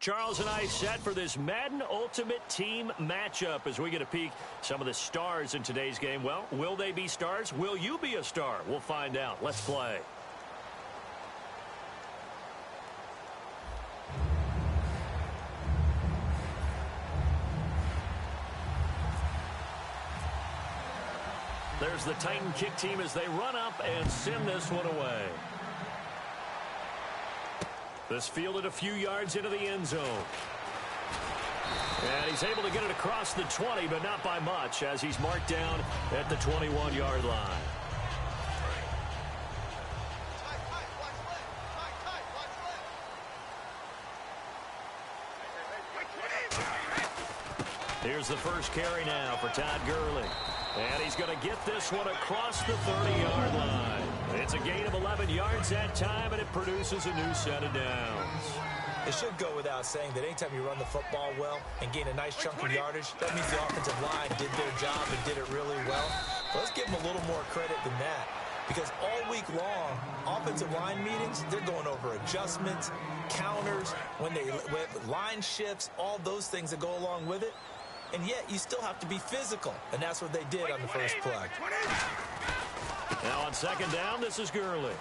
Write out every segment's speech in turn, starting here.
Charles and I set for this Madden Ultimate Team matchup as we get a peek some of the stars in today's game. Well, will they be stars? Will you be a star? We'll find out. Let's play. There's the Titan kick team as they run up and send this one away. This fielded a few yards into the end zone. And he's able to get it across the 20, but not by much, as he's marked down at the 21-yard line. Here's the first carry now for Todd Gurley. And he's going to get this one across the 30-yard line. It's a gain of 11 yards that time, and it produces a new set of downs. It should go without saying that anytime you run the football well and gain a nice chunk of yardage, that means the offensive line did their job and did it really well. But let's give them a little more credit than that, because all week long, offensive line meetings, they're going over adjustments, counters, when line shifts, all those things that go along with it. And yet, you still have to be physical. And that's what they did on the first play. Now on second down, this is Gurley.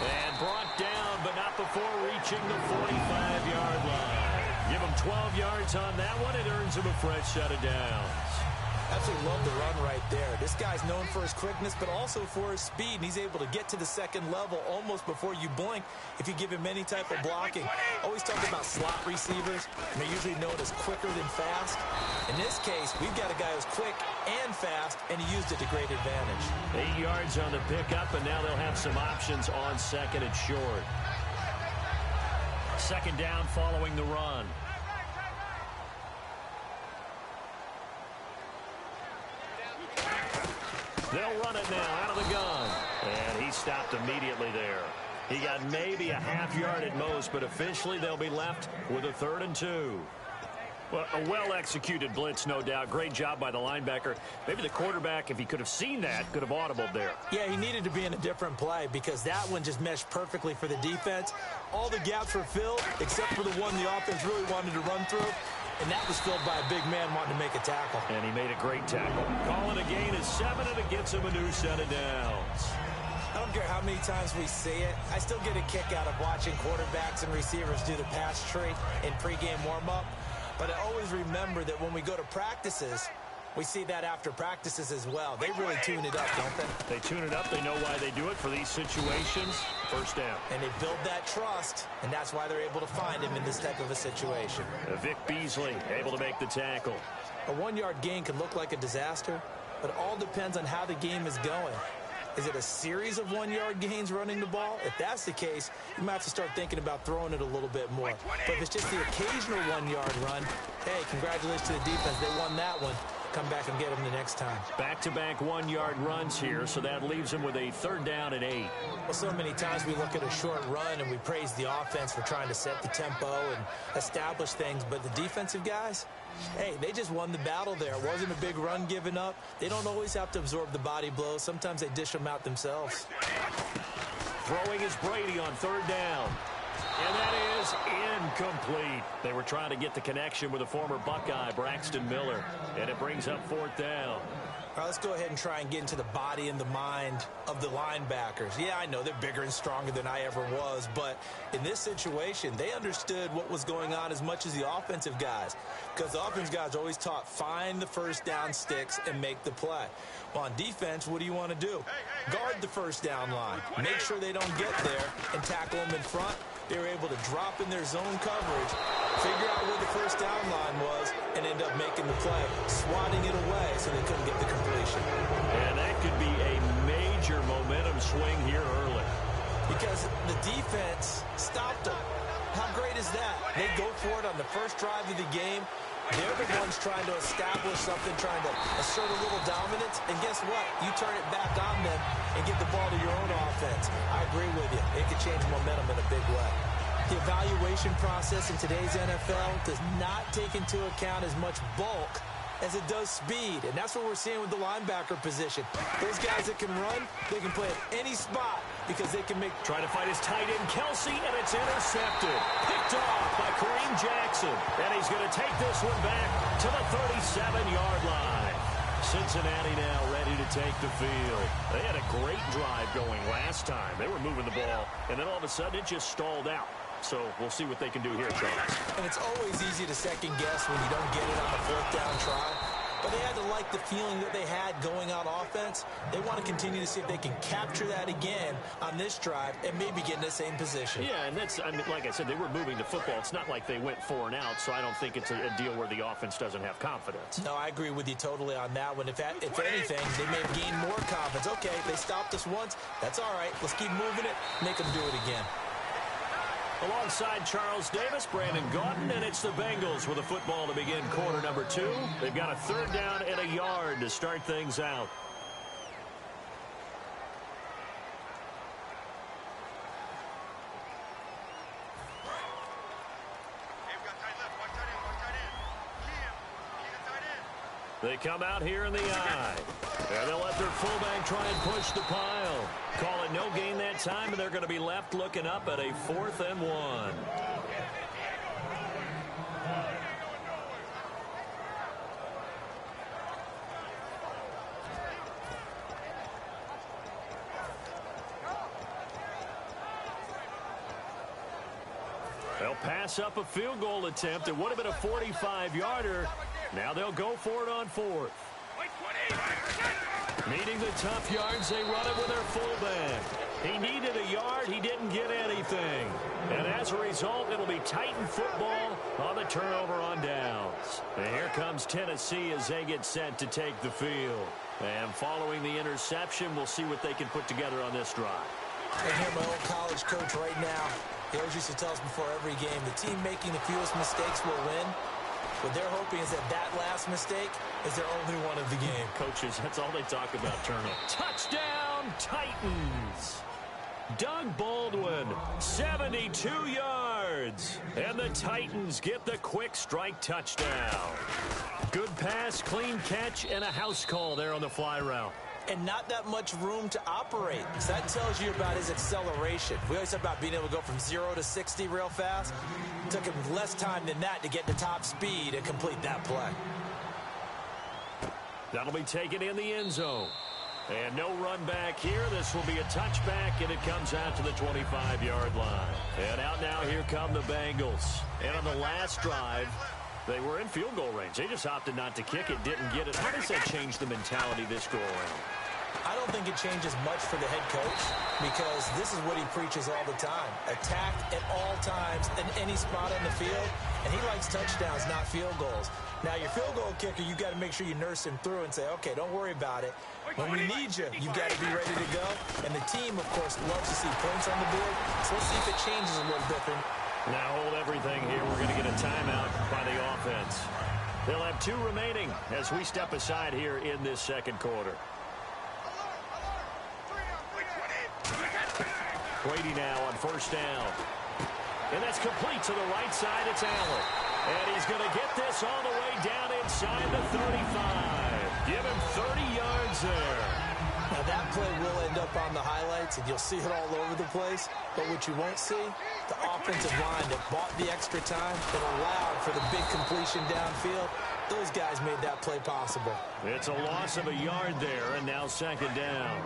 And brought down, but not before reaching the 45-yard line. Give him 12 yards on that one. It earns him a fresh set of downs. Absolutely love the run right there. This guy's known for his quickness, but also for his speed. And he's able to get to the second level almost before you blink if you give him any type of blocking. Always talk about slot receivers. And they're usually known as quicker than fast. In this case, we've got a guy who's quick and fast, and he used it to great advantage. 8 yards on the pickup, and now they'll have some options on second and short. Second down following the run. They'll run it now out of the gun. And he stopped immediately there. He got maybe a half yard at most, but officially they'll be left with a 3rd and 2. Well, a well-executed blitz, no doubt. Great job by the linebacker. Maybe the quarterback, if he could have seen that, could have audibled there. Yeah, he needed to be in a different play because that one just meshed perfectly for the defense. All the gaps were filled except for the one the offense really wanted to run through. And that was filled by a big man wanting to make a tackle. And he made a great tackle. Calling a gain is 7, and it gets him a new set of downs. I don't care how many times we see it. I still get a kick out of watching quarterbacks and receivers do the pass tree in pregame warm-up. But I always remember that when we go to practices, we see that after practices as well. They really tune it up, don't they? They tune it up. They know why they do it for these situations. First down. And they build that trust, and that's why they're able to find him in this type of a situation. Vic Beasley able to make the tackle. A 1-yard gain can look like a disaster, but it all depends on how the game is going. Is it a series of 1-yard gains running the ball? If that's the case, you might have to start thinking about throwing it a little bit more. But if it's just the occasional 1-yard run, hey, congratulations to the defense. They won that one. Come back and get them the next time. Back-to-back 1-yard runs here, so that leaves them with a 3rd down and 8. Well, so many times we look at a short run and we praise the offense for trying to set the tempo and establish things, but the defensive guys, hey, they just won the battle there. It wasn't a big run given up. They don't always have to absorb the body blows. Sometimes they dish them out themselves. Throwing is Brady on 3rd down. And that is incomplete. They were trying to get the connection with a former Buckeye, Braxton Miller. And it brings up 4th down. All right, let's go ahead and try and get into the body and the mind of the linebackers. Yeah, I know they're bigger and stronger than I ever was, but in this situation, they understood what was going on as much as the offensive guys, because the offensive guys are always taught, find the first down sticks and make the play. Well, on defense, what do you want to do? Guard the first down line. Make sure they don't get there and tackle them in front. They were able to drop in their zone coverage, figure out where the first down line was, and end up making the play, swatting it away so they couldn't get the completion. And that could be a major momentum swing here early. Because the defense stopped them. How great is that? They go for it on the first drive of the game. They're the ones trying to establish something, trying to assert a little dominance. And guess what? You turn it back on them and get the ball to your own offense. I agree with you. It could change momentum in a big way. The evaluation process in today's NFL does not take into account as much bulk as it does speed. And that's what we're seeing with the linebacker position. Those guys that can run, they can play at any spot. because they can make... Trying to fight his tight end, Kelsey, and it's intercepted. Picked off by Kareem Jackson. And he's going to take this one back to the 37-yard line. Cincinnati now ready to take the field. They had a great drive going last time. They were moving the ball, and then all of a sudden it just stalled out. So we'll see what they can do here, Charles. And it's always easy to second guess when you don't get it on a fourth down try. But they had to like the feeling that they had going on offense. They want to continue to see if they can capture that again on this drive and maybe get in the same position. Yeah, and that's, I mean, like I said, they were moving the football. It's not like they went 4 and out, so I don't think it's a deal where the offense doesn't have confidence. No, I agree with you totally on that one. If anything, they may have gained more confidence. Okay, they stopped us once. That's all right. Let's keep moving it. Make them do it again. Alongside Charles Davis, Brandon Gaudin, and it's the Bengals with a football to begin quarter number 2. They've got a third down and a yard to start things out. They come out here in the eye. And they'll let their fullback try and push the pile. Call it no gain that time, and they're going to be left looking up at a 4th and 1. They'll pass up a field goal attempt. It would have been a 45-yarder. Now they'll go for it on 4th. Needing the tough yards, they run it with their fullback. He needed a yard. He didn't get anything. And as a result, it'll be Titan football on the turnover on downs. And here comes Tennessee as they get set to take the field. And following the interception, we'll see what they can put together on this drive. I hear my old college coach right now. He always used to tell us before every game, the team making the fewest mistakes will win. What they're hoping is that that last mistake is their only one of the game. Coaches, that's all they talk about, turnover. Touchdown, Titans! Doug Baldwin, 72 yards. And the Titans get the quick strike touchdown. Good pass, clean catch, and a house call there on the fly route. And not that much room to operate. So that tells you about his acceleration. We always talk about being able to go from 0 to 60 real fast. It took him less time than that to get to top speed and complete that play. That'll be taken in the end zone. And no run back here. This will be a touchback, and it comes out to the 25-yard line. And out now, here come the Bengals. And on the last drive, they were in field goal range. They just opted not to kick it, didn't get it. How does that change the mentality this go-around? I don't think it changes much for the head coach because this is what he preaches all the time. Attack at all times in any spot on the field, and he likes touchdowns, not field goals. Now, your field goal kicker, you've got to make sure you nurse him through and say, okay, don't worry about it. When we need you, you've got to be ready to go. And the team, of course, loves to see points on the board, so let's see if it changes a little different. Now hold everything here. We're going to get a timeout by the offense. They'll have 2 remaining as we step aside here in this second quarter. Brady now on first down. And that's complete to the right side. It's Allen. And he's going to get this all the way down inside the 35. Give him 30 yards there. Now that play will end up on the highlights, and you'll see it all over the place. But what you won't see, the offensive line that bought the extra time, that allowed for the big completion downfield, those guys made that play possible. It's a loss of a yard there, and now second down.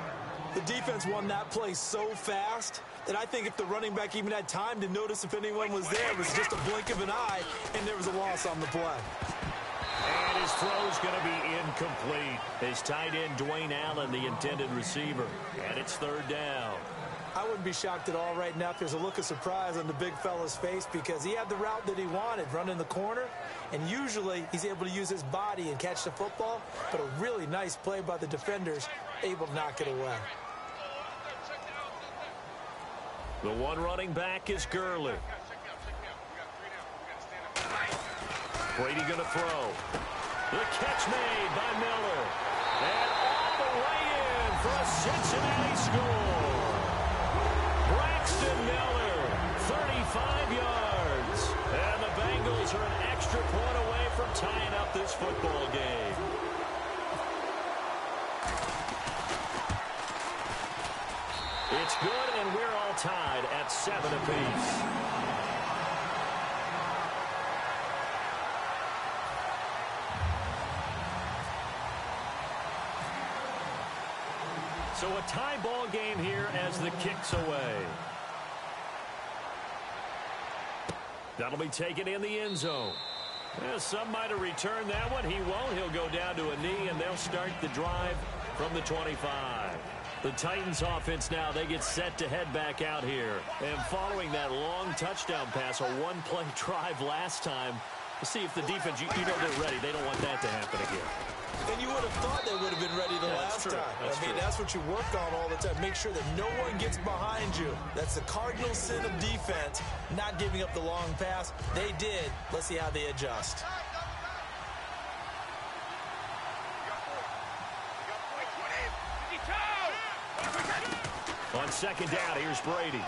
The defense won that play so fast that I think if the running back even had time to notice if anyone was there, it was just a blink of an eye, and there was a loss on the play. And his throw's going to be incomplete. His tight end, Dwayne Allen, the intended receiver. And it's third down. I wouldn't be shocked at all right now if there's a look of surprise on the big fella's face because he had the route that he wanted, running the corner, and usually he's able to use his body and catch the football, but a really nice play by the defenders, able to knock it away. The one running back is Gurley. Brady going to throw. The catch made by Miller. And all the way in for a Cincinnati score. Braxton Miller, 35 yards. And the Bengals are an extra point away from tying up this football game. It's good, and we're all tied at 7 apiece. So a tie ball game here as the kick's away. That'll be taken in the end zone. Well, some might have returned that one. He won't. He'll go down to a knee, and they'll start the drive from the 25. The Titans offense now, they get set to head back out here. And following that long touchdown pass, a one-play drive last time, we'll see if the defense, you know they're ready. They don't want that to happen again. And you would have thought they would have been ready the last time. I mean, that's what you work on all the time. Make sure that no one gets behind you. That's the cardinal sin of defense, not giving up the long pass. They did. Let's see how they adjust. On second down, here's Brady.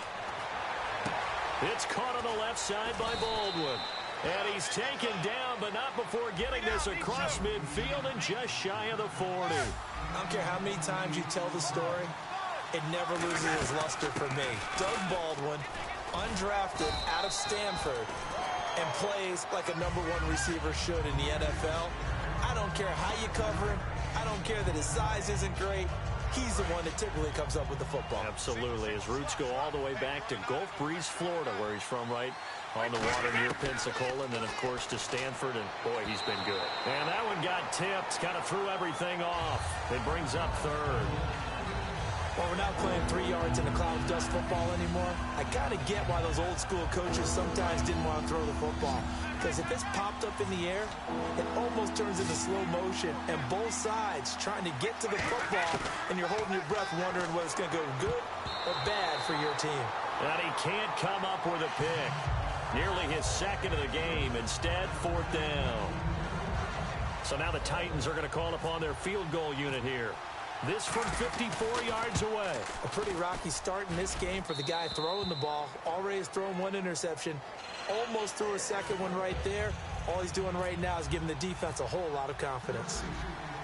It's caught on the left side by Baldwin. And he's taken down, but not before getting this across midfield and just shy of the 40. I don't care how many times you tell the story, it never loses its luster for me. Doug Baldwin, undrafted out of Stanford, and plays like a #1 receiver should in the NFL. I don't care how you cover him. I don't care that his size isn't great. He's the one that typically comes up with the football. Absolutely. His roots go all the way back to Gulf Breeze, Florida, where he's from, right on the water near Pensacola, and then, of course, to Stanford, and, boy, he's been good. And that one got tipped, kind of threw everything off. It brings up third. Well, we're not playing 3 yards in a cloud of dust football anymore. I got to get why those old-school coaches sometimes didn't want to throw the football. Because if it's popped up in the air, it almost turns into slow motion, and both sides trying to get to the football, and you're holding your breath wondering whether it's going to go good or bad for your team. And he can't come up with a pick. Nearly his second of the game. Instead, 4th down. So now the Titans are going to call upon their field goal unit here. This from 54 yards away. A pretty rocky start in this game for the guy throwing the ball. Already has thrown 1 interception. Almost threw a second one right there. All he's doing right now is giving the defense a whole lot of confidence.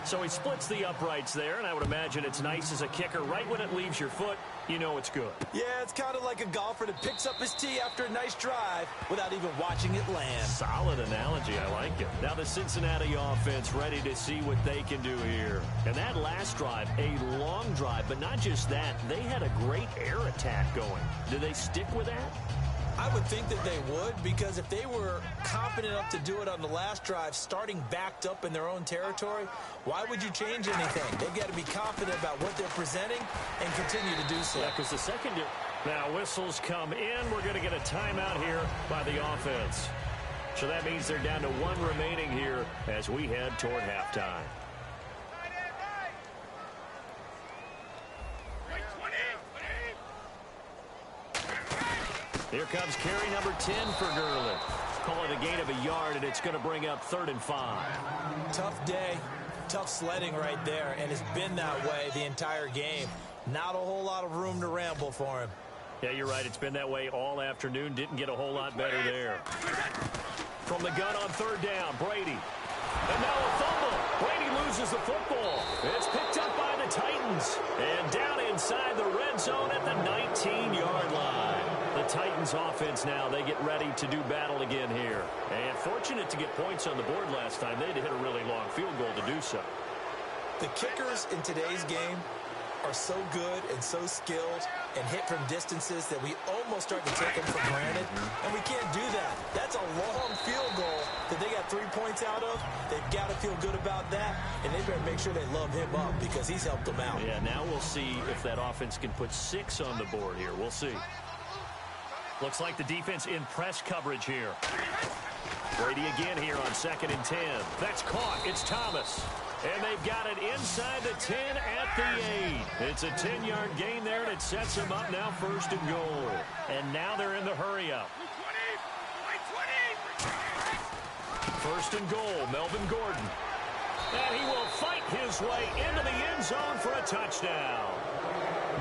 So he splits the uprights there, and I would imagine it's nice as a kicker. Right when it leaves your foot, you know it's good. Yeah, it's kind of like a golfer that picks up his tee after a nice drive without even watching it land. Solid analogy. I like it. Now the Cincinnati offense ready to see what they can do here. And that last drive, a long drive, but not just that. They had a great air attack going. Do they stick with that? I would think that they would, because if they were confident enough to do it on the last drive, starting backed up in their own territory, why would you change anything? They've got to be confident about what they're presenting and continue to do so. Yeah, because the second... Now whistles come in. We're going to get a timeout here by the offense. So that means they're down to 1 remaining here as we head toward halftime. Here comes carry number 10 for Gurley. Call it a gain of a yard, and it's going to bring up 3rd and 5. Tough day, tough sledding right there, and it's been that way the entire game. Not a whole lot of room to ramble for him. Yeah, you're right. It's been that way all afternoon. Didn't get a whole lot better there. From the gun on 3rd down, Brady. And now a fumble. Brady loses the football. It's picked up by the Titans. And down inside the red zone at the 19-yard line. The Titans offense now, they get ready to do battle again here. And fortunate to get points on the board last time. They had to hit a really long field goal to do so. The kickers in today's game are so good and so skilled and hit from distances that we almost start to take them for granted. And we can't do that. That's a long field goal that they got 3 points out of. They've got to feel good about that, and they better make sure they love him up because he's helped them out. Yeah, now we'll see if that offense can put 6 on the board here. We'll see. Looks like the defense in press coverage here. Brady again here on 2nd and 10. That's caught. It's Thomas. And they've got it inside the 10 at the 8. It's a 10-yard gain there, and it sets them up now 1st and goal. And now they're in the hurry-up. 1st and goal, Melvin Gordon. And he will fight his way into the end zone for a touchdown.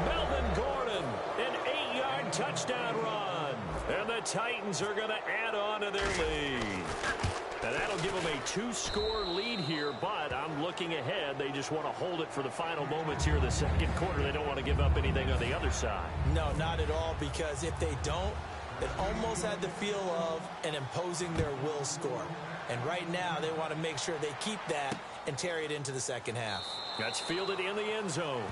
Melvin Gordon, an 8-yard touchdown run. And the Titans are going to add on to their lead. And that'll give them a 2-score lead here, but I'm looking ahead. They just want to hold it for the final moments here in the second quarter. They don't want to give up anything on the other side. No, not at all, because if they don't, it almost had the feel of an imposing their will score. And right now, they want to make sure they keep that and carry it into the second half. That's fielded in the end zone.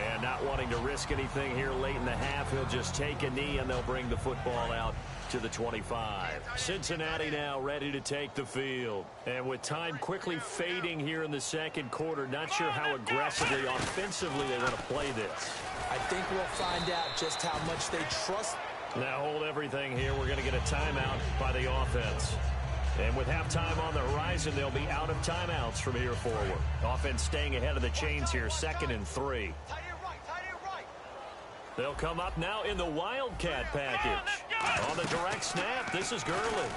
And not wanting to risk anything here late in the half, he'll just take a knee, and they'll bring the football out to the 25. Cincinnati now ready to take the field. And with time quickly fading here in the second quarter, not sure how aggressively, offensively they want to play this. I think we'll find out just how much they trust. Now hold everything here. We're going to get a timeout by the offense. And with halftime on the horizon, they'll be out of timeouts from here forward. Offense staying ahead of the chains here, 2nd and 3. They'll come up now in the Wildcat package. On the direct snap, this is Gurley.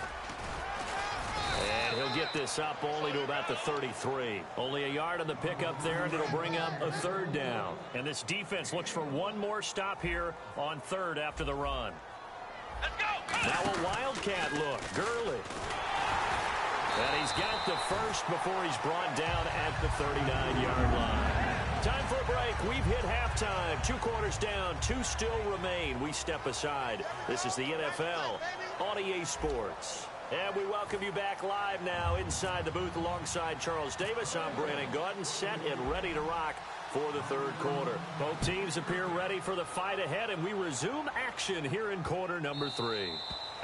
And he'll get this up only to about the 33. Only a yard on the pickup there, and it'll bring up a 3rd down. And this defense looks for one more stop here on 3rd after the run. Let's go. Now a Wildcat look, Gurley. And he's got the first before he's brought down at the 39-yard line. Time for a break. We've hit halftime. 2 quarters down. 2 still remain. We step aside. This is the NFL on EA Sports. And we welcome you back live now inside the booth alongside Charles Davis. I'm Brandon Gaudin, set and ready to rock for the 3rd quarter. Both teams appear ready for the fight ahead, and we resume action here in quarter number 3.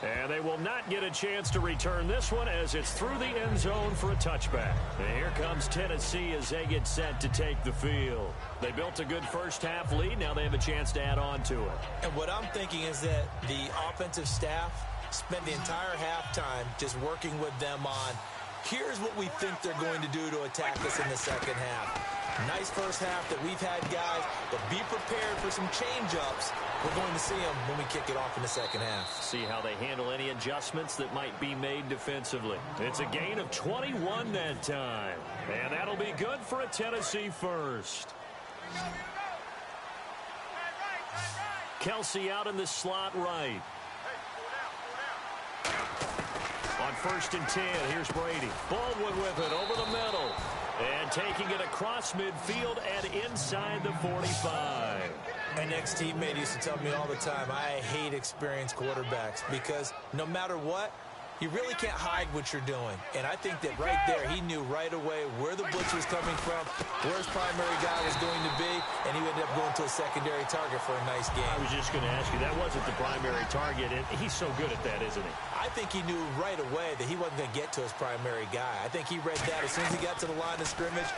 And they will not get a chance to return this one as it's through the end zone for a touchback. And here comes Tennessee as they get set to take the field. They built a good first half lead. Now they have a chance to add on to it. And what I'm thinking is that the offensive staff spent the entire halftime just working with them on, here's what we think they're going to do to attack us in the second half. Nice first half that we've had, guys, but be prepared for some change-ups. We're going to see them when we kick it off in the second half. See how they handle any adjustments that might be made defensively. It's a gain of 21 that time, and that'll be good for a Tennessee first. Kelsey out in the slot right. On 1st and 10, here's Brady. Baldwin with it over the middle. And taking it across midfield and inside the 45. My next teammate used to tell me all the time, I hate experienced quarterbacks because no matter what, you really can't hide what you're doing. And I think that right there, he knew right away where the blitz was coming from, where his primary guy was going to be, and he ended up going to a secondary target for a nice game. I was just going to ask you, that wasn't the primary target, and he's so good at that, isn't he? I think he knew right away that he wasn't going to get to his primary guy. I think he read that as soon as he got to the line of scrimmage,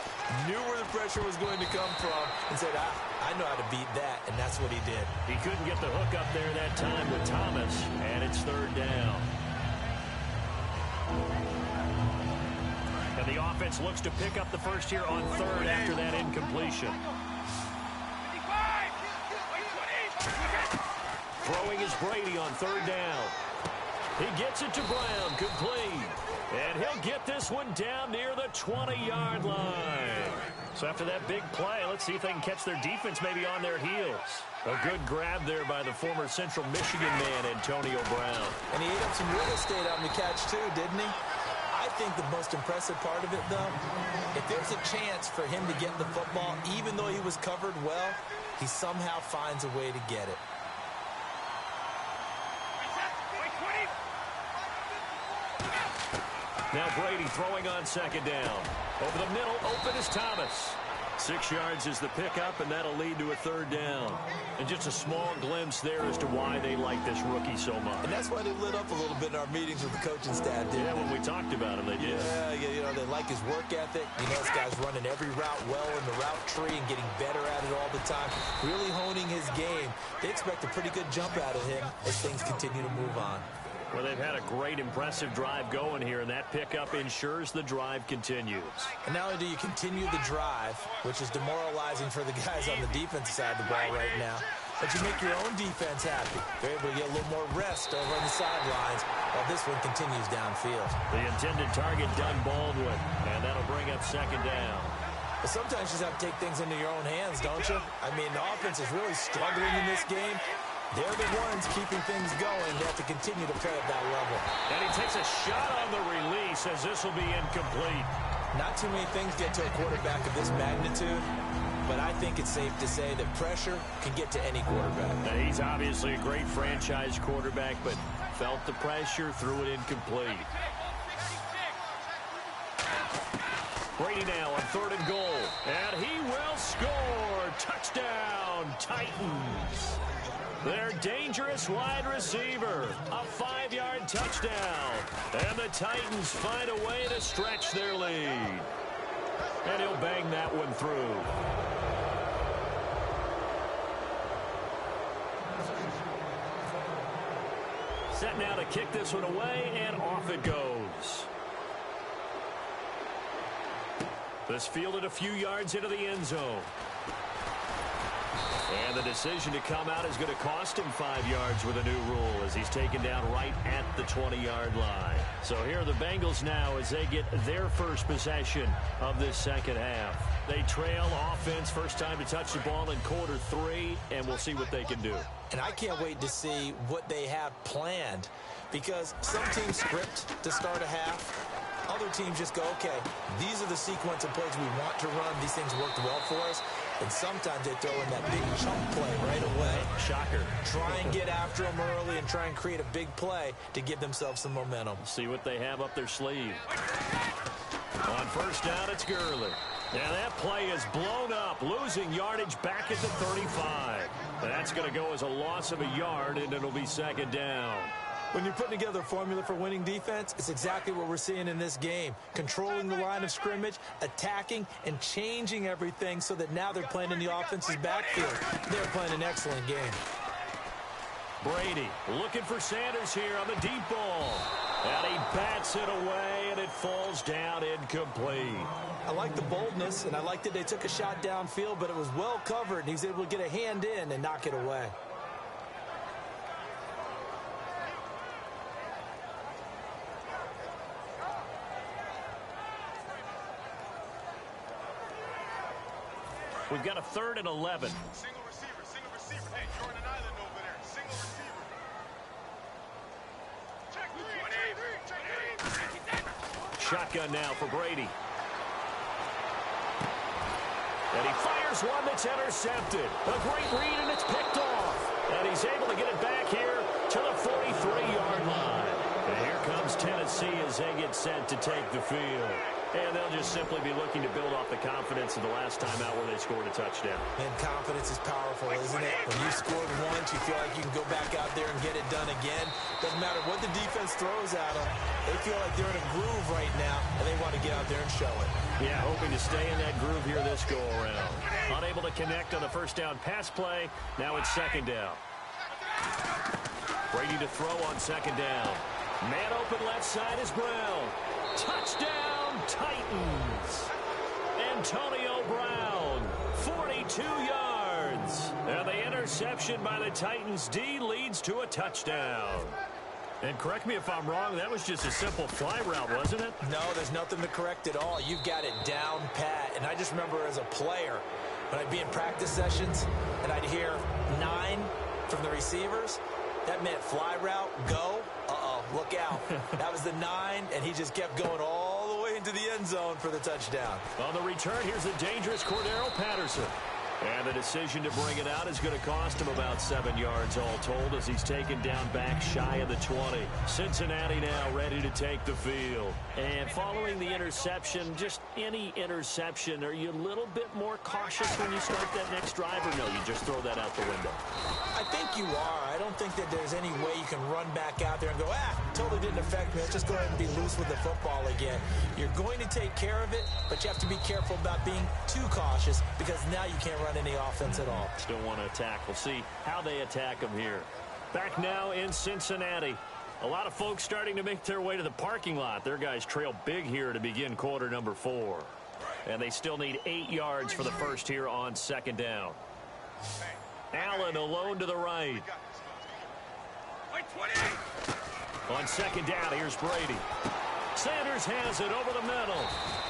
knew where the pressure was going to come from, and said, I know how to beat that, and that's what he did. He couldn't get the hook up there that time with Thomas, and it's 3rd down. And the offense looks to pick up the first here on 3rd after that incompletion. Throwing is Brady on 3rd down. He gets it to Brown, complete. And he'll get this one down near the 20-yard line. So after that big play, let's see if they can catch their defense maybe on their heels. A good grab there by the former Central Michigan man, Antonio Brown. And he ate up some real estate on the catch, too, didn't he? I think the most impressive part of it, though, if there's a chance for him to get the football, even though he was covered well, he somehow finds a way to get it. Now Brady throwing on 2nd down. Over the middle, open is Thomas. 6 yards is the pickup, and that'll lead to a 3rd down. And just a small glimpse there as to why they like this rookie so much. And that's why they lit up a little bit in our meetings with the coaching staff, didn't Yeah, when we talked about him, they did. Yeah, you know, they like his work ethic. You know, this guy's running every route well in the route tree and getting better at it all the time. Really honing his game. They expect a pretty good jump out of him as things continue to move on. Well, they've had a great, impressive drive going here, and that pickup ensures the drive continues. And not only do you continue the drive, which is demoralizing for the guys on the defensive side of the ball right now, but you make your own defense happy. They're able to get a little more rest over on the sidelines while this one continues downfield. The intended target, Doug Baldwin, and that'll bring up 2nd down. But sometimes you just have to take things into your own hands, don't you? I mean, the offense is really struggling in this game. They're the ones keeping things going. They have to continue to play at that level. And he takes a shot on the release as this will be incomplete. Not too many things get to a quarterback of this magnitude, but I think it's safe to say that pressure can get to any quarterback. Now, he's obviously a great franchise quarterback, but felt the pressure, threw it incomplete. Brady now on 3rd and goal. And he will score. Touchdown, Titans. Their dangerous wide receiver. A 5-yard touchdown. And the Titans find a way to stretch their lead. And he'll bang that one through. Set now to kick this one away, and off it goes. This fielded a few yards into the end zone. And the decision to come out is going to cost him 5 yards with a new rule as he's taken down right at the 20-yard line. So here are the Bengals now as they get their first possession of this second half. They trail offense, first time to touch the ball in quarter 3, and we'll see what they can do. And I can't wait to see what they have planned, because some teams script to start a half. Other teams just go, okay, these are the sequence of plays we want to run. These things worked well for us. And sometimes they throw in that big chunk play right away. Shocker. Try and get after them early and try and create a big play to give themselves some momentum. See what they have up their sleeve. On first down, it's Gurley. Now that play is blown up, losing yardage back at the 35. That's going to go as a loss of a yard, and it'll be second down. When you're putting together a formula for winning defense, it's exactly what we're seeing in this game. Controlling the line of scrimmage, attacking, and changing everything so that now they're playing in the offense's backfield. They're playing an excellent game. Brady looking for Sanders here on the deep ball. And he bats it away, and it falls down incomplete. I like the boldness, and I like that they took a shot downfield, but it was well covered, and he was able to get a hand in and knock it away. We've got a 3rd and 11. Single receiver. Hey, you're on an island over there. Single receiver. Check three. Shotgun now for Brady. And he fires one that's intercepted. A great read, and it's picked off. And he's able to get it back here to the 43-yard line. And here comes Tennessee as they get set to take the field. And they'll just simply be looking to build off the confidence of the last time out where they scored a touchdown. And confidence is powerful, isn't it? When you scored once, you feel like you can go back out there and get it done again. Doesn't matter what the defense throws at them. They feel like they're in a groove right now, and they want to get out there and show it. Yeah, hoping to stay in that groove here this go-around. Unable to connect on the first down pass play. Now it's second down. Brady to throw on second down. Man open left side is Brown. Touchdown, Titans. Antonio Brown, 42 yards. And the interception by the Titans D leads to a touchdown. And correct me if I'm wrong, that was just a simple fly route, wasn't it? No, there's nothing to correct at all. You've got it down pat. And I just remember as a player, when I'd be in practice sessions and I'd hear 9 from the receivers, that meant fly route, go. Look out. That was the 9, and he just kept going all the way into the end zone for the touchdown. On the return, here's the dangerous Cordero Patterson. And the decision to bring it out is going to cost him about 7 yards all told as he's taken down back shy of the 20. Cincinnati now ready to take the field. And following the interception, just any interception, are you a little bit more cautious when you start that next drive, or no, you just throw that out the window? I think you are. I don't think that there's any way you can run back out there and go, totally didn't affect me. Let's just go ahead and be loose with the football again. You're going to take care of it, but you have to be careful about being too cautious because now you can't run any offense at all. Still want to attack. We'll see how they attack them here. Back now in Cincinnati. A lot of folks starting to make their way to the parking lot. Their guys trail big here to begin quarter number 4. And they still need 8 yards for the first here on second down. Allen alone to the right. On second down, here's Brady. Sanders has it over the middle.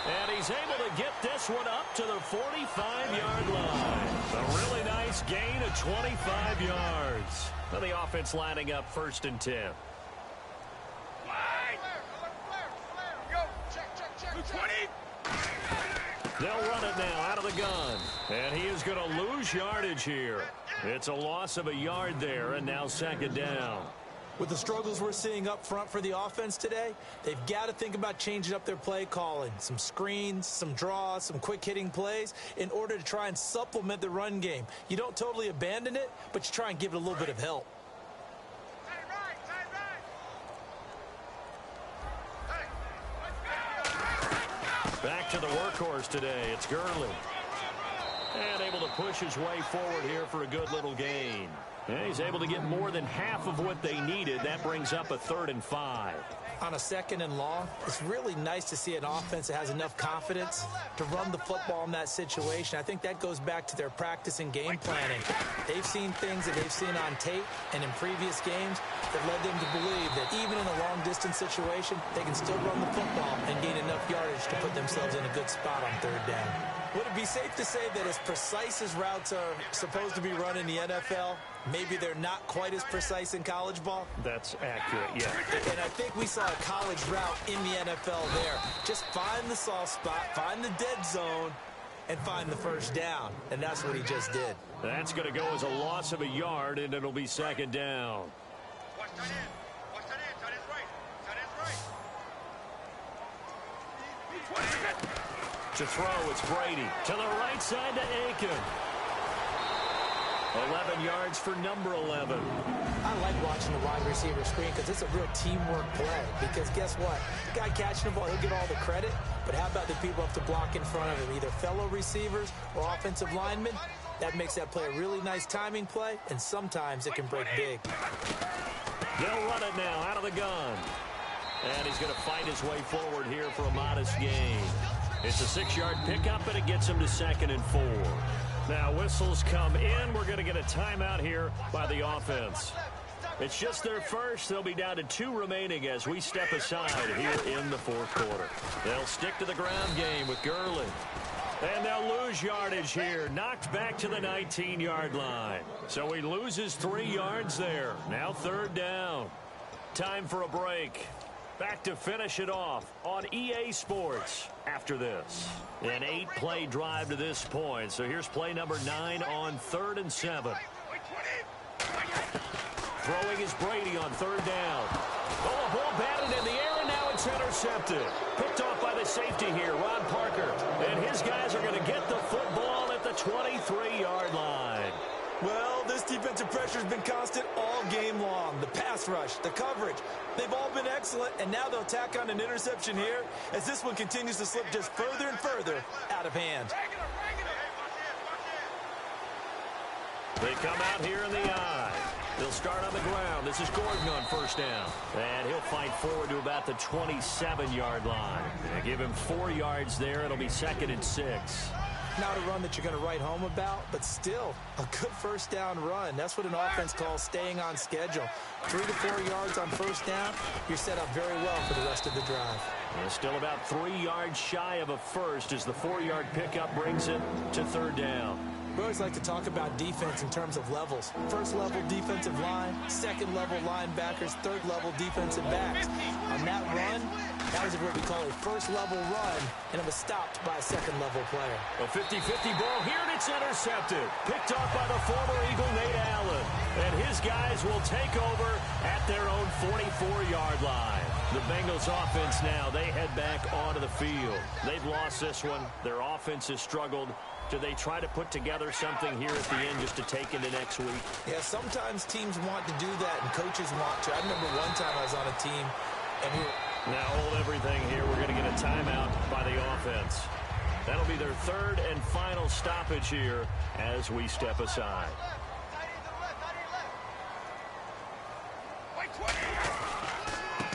And he's able to get this one up to the 45-yard line. A really nice gain of 25 yards. Now the offense lining up 1st and 10. They'll run it now out of the gun. And he is going to lose yardage here. It's a loss of a yard there, and now 2nd down. With the struggles we're seeing up front for the offense today, they've got to think about changing up their play calling. Some screens, some draws, some quick-hitting plays in order to try and supplement the run game. You don't totally abandon it, but you try and give it a little bit of help. Back to the workhorse today. It's Gurley. And able to push his way forward here for a good little gain. And he's able to get more than half of what they needed. That brings up a 3rd and 5. On a 2nd and long, it's really nice to see an offense that has enough confidence to run the football in that situation. I think that goes back to their practice and game planning. They've seen things that they've seen on tape and in previous games that led them to believe that even in a long-distance situation, they can still run the football and gain enough yardage to put themselves in a good spot on 3rd down. Would it be safe to say that as precise as routes are supposed to be run in the NFL, maybe they're not quite as precise in college ball? That's accurate, yeah. And I think we saw a college route in the NFL there. Just find the soft spot, find the dead zone, and find the 1st down. And that's what he just did. That's going to go as a loss of a yard, and it'll be 2nd down. Watch that in. Watch that in. Tight end's right. Tight end's right. To throw, it's Brady. To the right side to Aiken. 11 yards for number 11. I like watching the wide receiver screen because it's a real teamwork play. Because guess what? The guy catching the ball, he'll get all the credit. But how about the people have to block in front of him, either fellow receivers or offensive linemen? That makes that play a really nice timing play, and sometimes it can break big. They'll run it now out of the gun. And he's going to fight his way forward here for a modest gain. It's a 6-yard pickup, and it gets him to 2nd and 4. Now whistles come in. We're going to get a timeout here by the offense. It's just their first. They'll be down to 2 remaining as we step aside here in the 4th quarter. They'll stick to the ground game with Gurley. And they'll lose yardage here. Knocked back to the 19-yard line. So he loses 3 yards there. Now 3rd down. Time for a break. Back to finish it off on EA Sports after this. An 8-play drive to this point. So here's play number 9 on 3rd and 7. Throwing is Brady on 3rd down. Oh, a ball batted in the air, and now it's intercepted. Picked off by the safety here, Ron Parker. And his guys are going to get the football at the 23-yard line. Well, this defensive pressure has been constant all game long. The pass rush, the coverage, they've all been excellent, and now they'll tack on an interception here as this one continues to slip just further and further out of hand. They come out here in the eye. They'll start on the ground. This is Gordon on 1st down. And he'll fight forward to about the 27-yard line. They give him 4 yards there. It'll be 2nd and 6. Not a run that you're going to write home about, but still a good 1st down run. That's what an offense calls staying on schedule. 3 to 4 yards on 1st down, you're set up very well for the rest of the drive. And still about 3 yards shy of a first as the 4-yard pickup brings it to 3rd down. We always like to talk about defense in terms of levels. 1st level defensive line, 2nd level linebackers, 3rd level defensive backs. On that run, that was what we call a 1st level run, and it was stopped by a 2nd level player. A 50-50 ball here, and it's intercepted. Picked off by the former Eagle, Nate Allen. And his guys will take over at their own 44-yard line. The Bengals offense now, they head back onto the field. They've lost this one. Their offense has struggled. Do they try to put together something here at the end just to take into next week? Yeah, sometimes teams want to do that and coaches want to. I remember one time I was on a team and we were... Now hold everything here. We're going to get a timeout by the offense. That'll be their 3rd and final stoppage here as we step aside.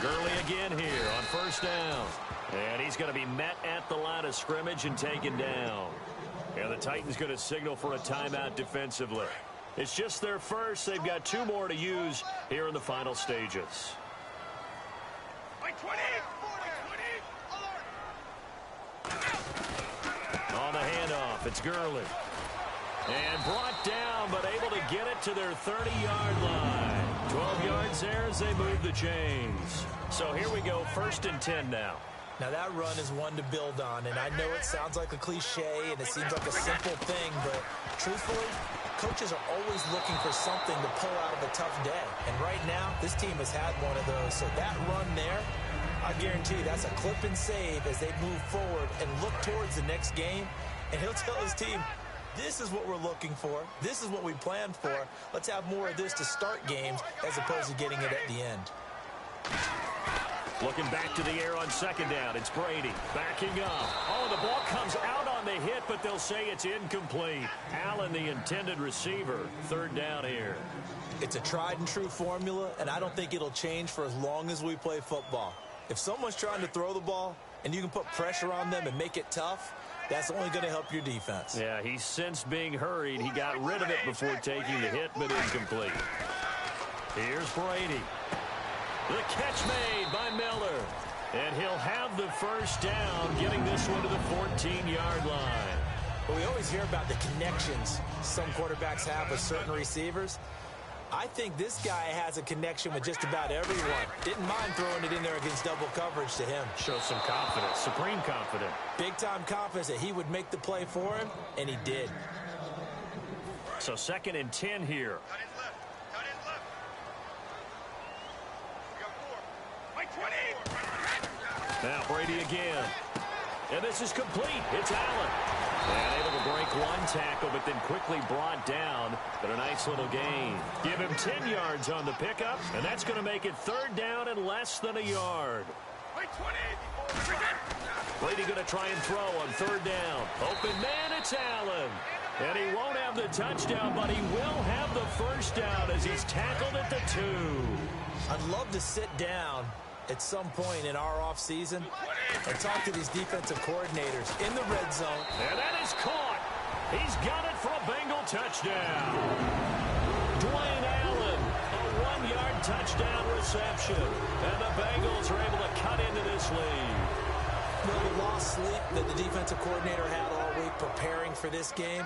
Gurley again here on 1st down. And he's going to be met at the line of scrimmage and taken down. And the Titans going to signal for a timeout defensively. It's just their first. They've got 2 more to use here in the final stages. On the handoff, it's Gurley. And brought down, but able to get it to their 30-yard line. 12 yards there as they move the chains. So here we go, 1st and 10 now. Now that run is one to build on, and I know it sounds like a cliche and it seems like a simple thing, but truthfully, coaches are always looking for something to pull out of a tough day. And right now, this team has had one of those. So that run there, I guarantee you that's a clip and save as they move forward and look towards the next game. And he'll tell his team, this is what we're looking for. This is what we planned for. Let's have more of this to start games as opposed to getting it at the end. Looking back to the air on 2nd down. It's Brady backing up. Oh, the ball comes out on the hit, but they'll say it's incomplete. Allen, the intended receiver. 3rd down here. It's a tried-and-true formula, and I don't think it'll change for as long as we play football. If someone's trying to throw the ball and you can put pressure on them and make it tough, that's only going to help your defense. Yeah, he sensed being hurried. He got rid of it before taking the hit, but incomplete. Here's Brady. The catch made by Miller. And he'll have the 1st down, getting this one to the 14-yard line. Well, we always hear about the connections some quarterbacks have with certain receivers. I think this guy has a connection with just about everyone. Didn't mind throwing it in there against double coverage to him. Shows some confidence, supreme confidence. Big-time confidence that he would make the play for him, and he did. So 2nd and 10 here. Tight end left. Tight end left. We got 4. Mike 20. Now Brady again. And this is complete. It's Allen. And able to break one tackle, but then quickly brought down. But a nice little gain. Give him 10 yards on the pickup, and that's going to make it 3rd down and less than a yard. Mike 20. Brady going to try and throw on 3rd down. Open man, it's Allen. And he won't have the touchdown, but he will have the 1st down as he's tackled at the 2. I'd love to sit down at some point in our offseason and talk to these defensive coordinators in the red zone. And that is caught. He's got it for a Bengal touchdown. Dwayne Allen, a 1-yard touchdown reception. And the Bengals are able to cut into this lead. Well, the lost sleep that the defensive coordinator had all week preparing for this game,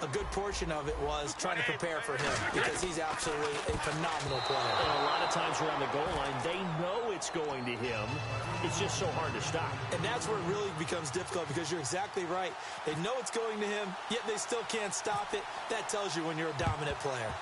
a good portion of it was trying to prepare for him because he's absolutely a phenomenal player. And a lot of times around the goal line, they know it's going to him. It's just so hard to stop. And that's where it really becomes difficult because you're exactly right. They know it's going to him, yet they still can't stop it. That tells you when you're a dominant player.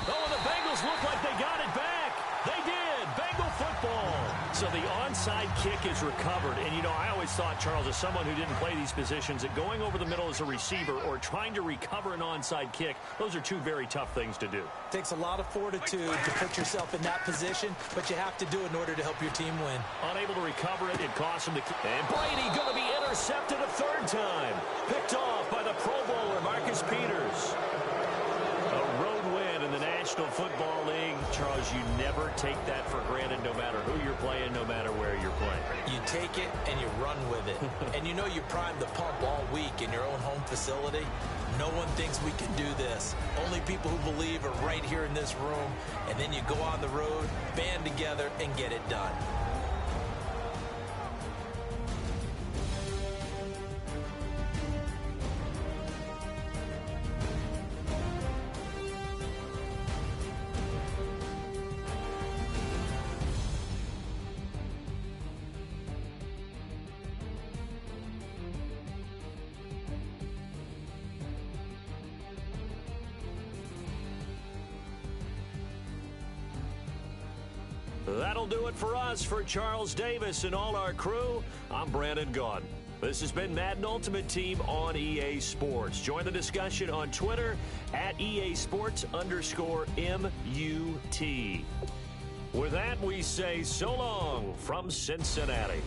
Oh, and the Bengals look like they got it back. They did. Bengal football. So the onside kick is recovered. And, you know, I always thought, Charles, as someone who didn't play these positions, that going over the middle as a receiver or trying to recover an onside kick, those are two very tough things to do. Takes a lot of fortitude to put yourself in that position, but you have to do it in order to help your team win. Unable to recover it, it cost him the kick. And Brady going to be intercepted a 3rd time. Picked off by the Pro Bowler, Marcus Peters. A road win in the National Football League. Charles, you never take that for granted no matter who you're playing, no matter where you're playing. You take it and you run with it. And you know you primed the pump all week in your own home facility. No one thinks we can do this. Only people who believe are right here in this room. And then you go on the road, band together, and get it done. That'll do it for us. For Charles Davis and all our crew, I'm Brandon Gaudin. This has been Madden Ultimate Team on EA Sports. Join the discussion on Twitter at EA Sports_MUT. With that, we say so long from Cincinnati.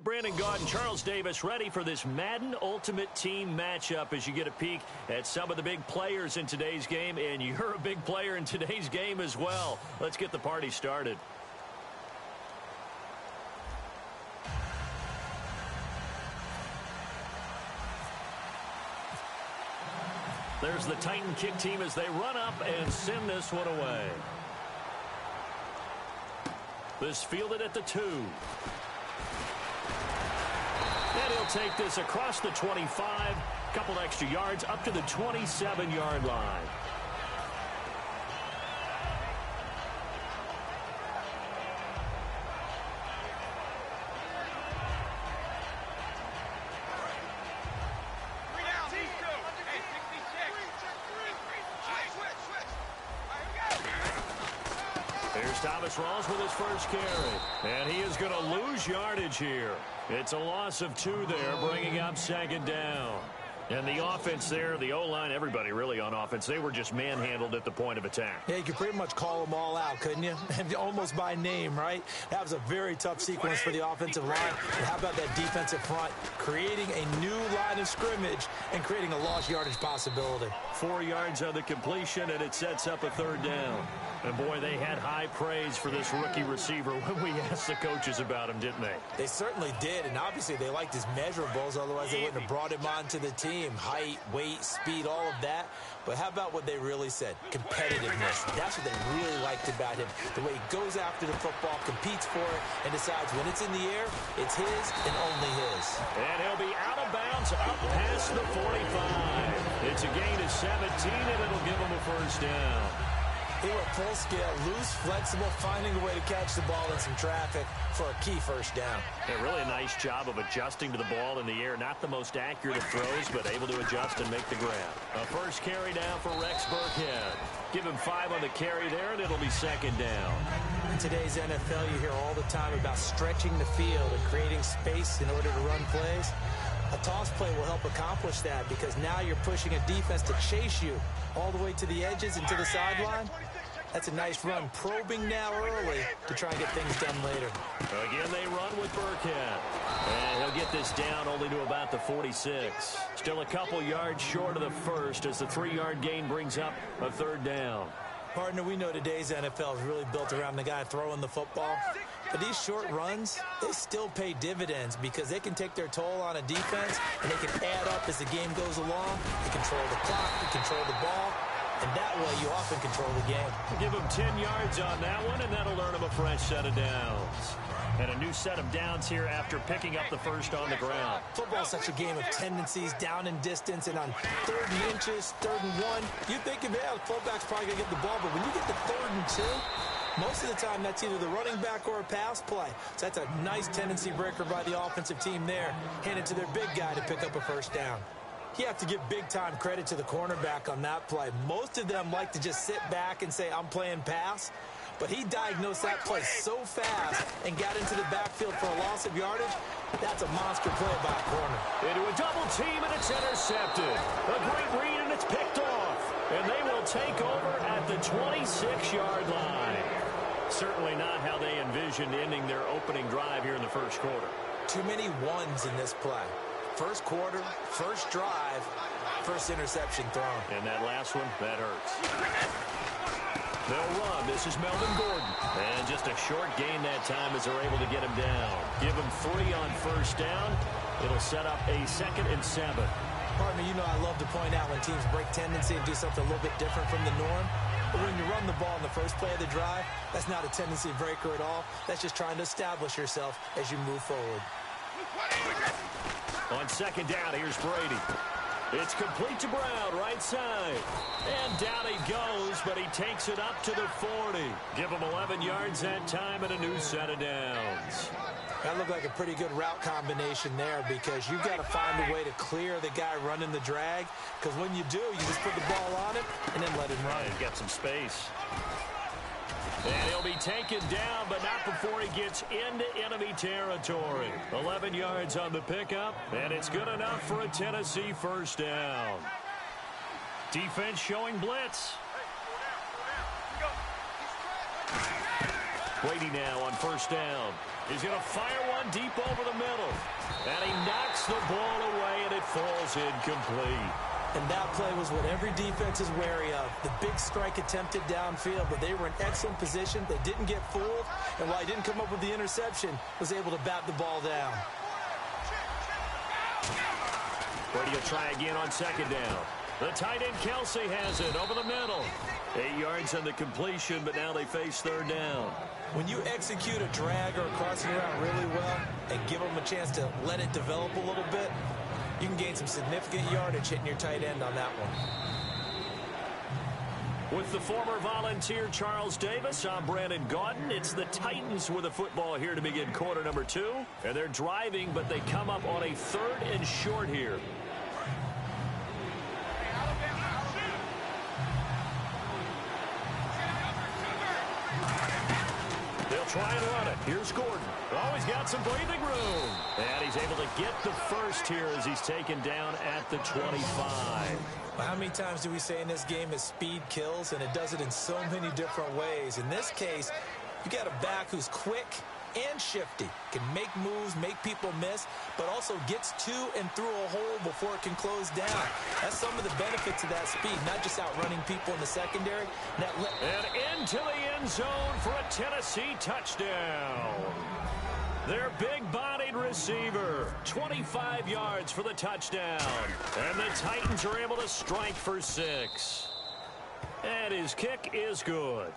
Brandon Gaud and Charles Davis ready for this Madden Ultimate Team matchup as you get a peek at some of the big players in today's game, and you're a big player in today's game as well. Let's get the party started. There's the Titan kick team as they run up and send this one away. This fielded at the 2. And he'll take this across the 25, couple extra yards up to the 27-yard line. Thomas Rawls with his first carry. And he is going to lose yardage here. It's a loss of 2 there, bringing up second down. And the offense there, the O-line, everybody really on offense, they were just manhandled at the point of attack. Yeah, you could pretty much call them all out, couldn't you? Almost by name, right? That was a very tough sequence for the offensive line. And how about that defensive front creating a new line of scrimmage and creating a lost yardage possibility? 4 yards on the completion, and it sets up a third down. And, boy, they had high praise for this rookie receiver when we asked the coaches about him, didn't they? They certainly did, and obviously they liked his measurables. Otherwise, they wouldn't have brought him onto the team. Height, weight, speed, all of that. But how about what they really said? Competitiveness. That's what they really liked about him. The way he goes after the football, competes for it, and decides when it's in the air, it's his and only his. And he'll be out of bounds up past the 45. It's a gain of 17, and it'll give him a first down. He went full scale, loose, flexible, finding a way to catch the ball in some traffic for a key first down. Yeah, really a nice job of adjusting to the ball in the air. Not the most accurate of throws, but able to adjust and make the grab. A first carry down for Rex Burkhead. Give him 5 on the carry there, and it'll be second down. In today's NFL, you hear all the time about stretching the field and creating space in order to run plays. A toss play will help accomplish that because now you're pushing a defense to chase you all the way to the edges and to the sideline. That's a nice run, probing now early to try and get things done later. Again, they run with Burkhead. And he'll get this down only to about the 46. Still a couple yards short of the first as the 3-yard gain brings up a third down. Partner, we know today's NFL is really built around the guy throwing the football. But these short runs, they still pay dividends because they can take their toll on a defense and they can add up as the game goes along. They control the clock, they control the ball, and that way you often control the game. Give him 10 yards on that one, and that'll earn him a fresh set of downs. And a new set of downs here after picking up the first on the ground. Football is such a game of tendencies, down and distance, and on 3rd and inches, 3rd and 1, you think, yeah, the fullback's probably going to get the ball, but when you get to 3rd and 2, most of the time, that's either the running back or a pass play. So that's a nice tendency breaker by the offensive team there. Hand it to their big guy to pick up a first down. You have to give big-time credit to the cornerback on that play. Most of them like to just sit back and say, I'm playing pass. But he diagnosed that play so fast and got into the backfield for a loss of yardage. That's a monster play by a corner. Into a double team, and it's intercepted. A great read, and it's picked off. And they will take over at the 26-yard line. Certainly not how they envisioned ending their opening drive here in the first quarter. Too many ones in this play. First quarter, first drive, first interception thrown. And that last one, that hurts. They'll run. This is Melvin Gordon. And just a short gain that time as they're able to get him down. Give him 3 on first down. It'll set up a 2nd and 7. Partner, you know I love to point out when teams break tendency and do something a little bit different from the norm. But when you run the ball in the first play of the drive, that's not a tendency breaker at all. That's just trying to establish yourself as you move forward. On second down, here's Brady. It's complete to Brown, right side. And down he goes, but he takes it up to the 40. Give him 11 yards that time and a new set of downs. That looked like a pretty good route combination there because you've got to find a way to clear the guy running the drag. Because when you do, you just put the ball on him and then let him run. He's got some space. And he'll be taken down, but not before he gets into enemy territory. 11 yards on the pickup, and it's good enough for a Tennessee first down. Defense showing blitz. Brady now on first down. He's going to fire one deep over the middle. And he knocks the ball away, and it falls incomplete. And that play was what every defense is wary of. The big strike attempted downfield, but they were in excellent position. They didn't get fooled, and while he didn't come up with the interception, was able to bat the ball down. Brady will try again on second down. The tight end Kelsey has it over the middle. 8 yards on the completion, but now they face third down. When you execute a drag or a crossing route really well and give them a chance to let it develop a little bit, you can gain some significant yardage hitting your tight end on that one. With the former Volunteer Charles Davis, I'm Brandon Gaudin. It's the Titans with the football here to begin quarter number 2. And they're driving, but they come up on a 3rd and short here. They'll try and run it. Here's Gordon. Oh, he's got some breathing room. And he's able to get the first here as he's taken down at the 25. Well, how many times do we say in this game that speed kills, and it does it in so many different ways? In this case, you got a back who's quick and shifty, can make moves, make people miss, but also gets to and through a hole before it can close down. That's some of the benefits of that speed, not just outrunning people in the secondary. And into the end zone for a Tennessee touchdown. Their big-bodied receiver, 25 yards for the touchdown. And the Titans are able to strike for 6. And his kick is good.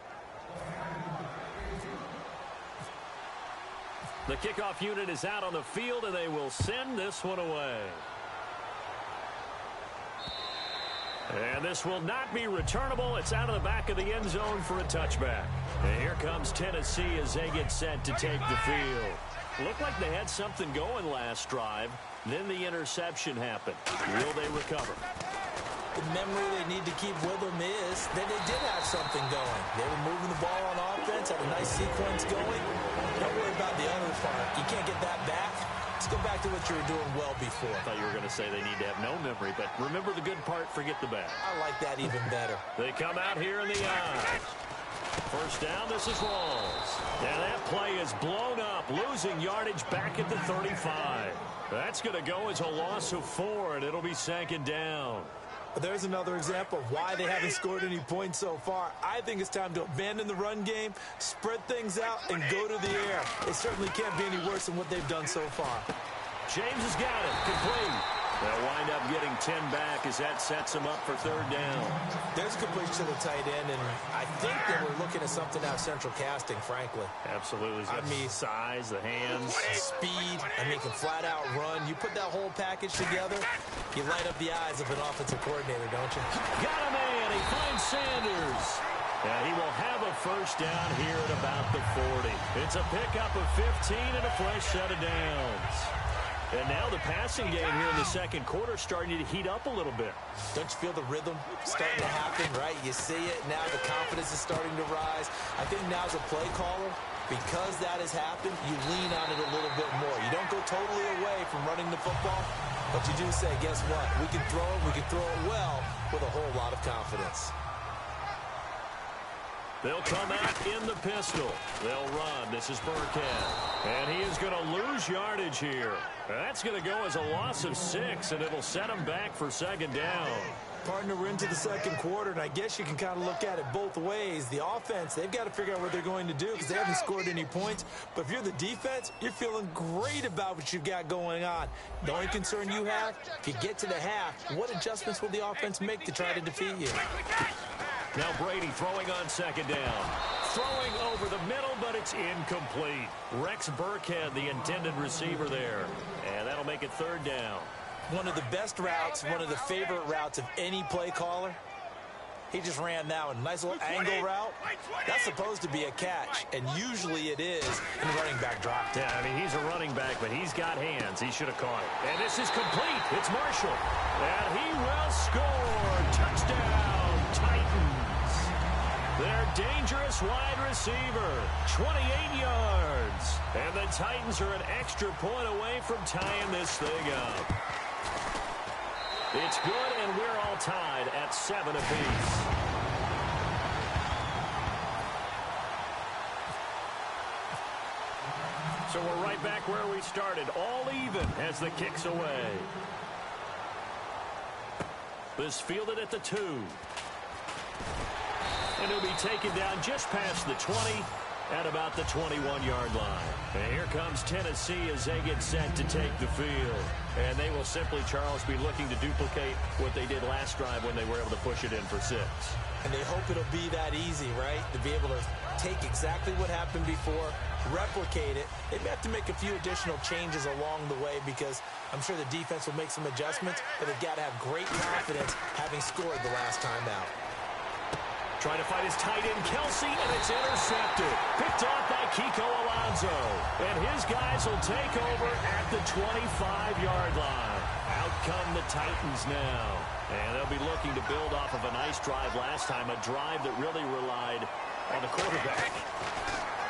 The kickoff unit is out on the field, and they will send this one away. And this will not be returnable. It's out of the back of the end zone for a touchback. And here comes Tennessee as they get set to take the field. Looked like they had something going last drive. Then the interception happened. Will they recover? The memory they need to keep with them is that they did have something going. They were moving the ball on offense, had a nice sequence going. Don't worry about the other part. You can't get that back. Let's go back to what you were doing well before. I thought you were going to say they need to have no memory, but remember the good part, forget the bad. I like that even better. They come out here in the eye. First down, this is Rawls. And that play is blown up, losing yardage back at the 35. That's going to go as a loss of 4, and it'll be second down. There's another example of why they haven't scored any points so far. I think it's time to abandon the run game, spread things out, and go to the air. It certainly can't be any worse than what they've done so far. James has got it. Complete. They'll wind up getting 10 back as that sets them up for third down. There's completion to the tight end, and I think that we're looking at something out of central casting, frankly. Absolutely. I mean, size, the hands. Speed. I mean, can flat out run. You put that whole package together, you light up the eyes of an offensive coordinator, don't you? Got a man. He finds Sanders. And he will have a first down here at about the 40. It's a pickup of 15 and a fresh set of downs. And now the passing game here in the second quarter starting to heat up a little bit. Don't you feel the rhythm starting to happen, right? You see it. Now the confidence is starting to rise. I think now as a play caller, because that has happened, you lean on it a little bit more. You don't go totally away from running the football, but you do say, guess what? We can throw it. We can throw it well with a whole lot of confidence. They'll come out in the pistol. They'll run. This is Burkhead. And he is going to lose yardage here. That's going to go as a loss of 6, and it'll set him back for second down. Partner, we're into the second quarter, and I guess you can kind of look at it both ways. The offense, they've got to figure out what they're going to do because they haven't scored any points. But if you're the defense, you're feeling great about what you've got going on. The only concern you have, if you get to the half, what adjustments will the offense make to try to defeat you? Now Brady throwing on second down. Throwing over the middle, but it's incomplete. Rex Burkhead, the intended receiver there. And that'll make it third down. One of the best routes, one of the favorite routes of any play caller. He just ran that one. Nice little angle route. That's supposed to be a catch, and usually it is in running back drop. Yeah, I mean, he's a running back, but he's got hands. He should have caught it. And this is complete. It's Marshall. And he will score. Touchdown, Titans. Their dangerous wide receiver, 28 yards. And the Titans are an extra point away from tying this thing up. It's good, and we're all tied at 7 apiece. So we're right back where we started, all even as the kick's away. This fielded at the 2. And he'll be taken down just past the 20 at about the 21-yard line. And here comes Tennessee as they get set to take the field. And they will simply, Charles, be looking to duplicate what they did last drive when they were able to push it in for 6. And they hope it'll be that easy, right? To be able to take exactly what happened before, replicate it. They may have to make a few additional changes along the way because I'm sure the defense will make some adjustments, but they've got to have great confidence having scored the last time out. Trying to fight his tight end, Kelsey, and it's intercepted. Picked off by Kiko Alonso. And his guys will take over at the 25-yard line. Out come the Titans now. And they'll be looking to build off of a nice drive last time, a drive that really relied on the quarterback.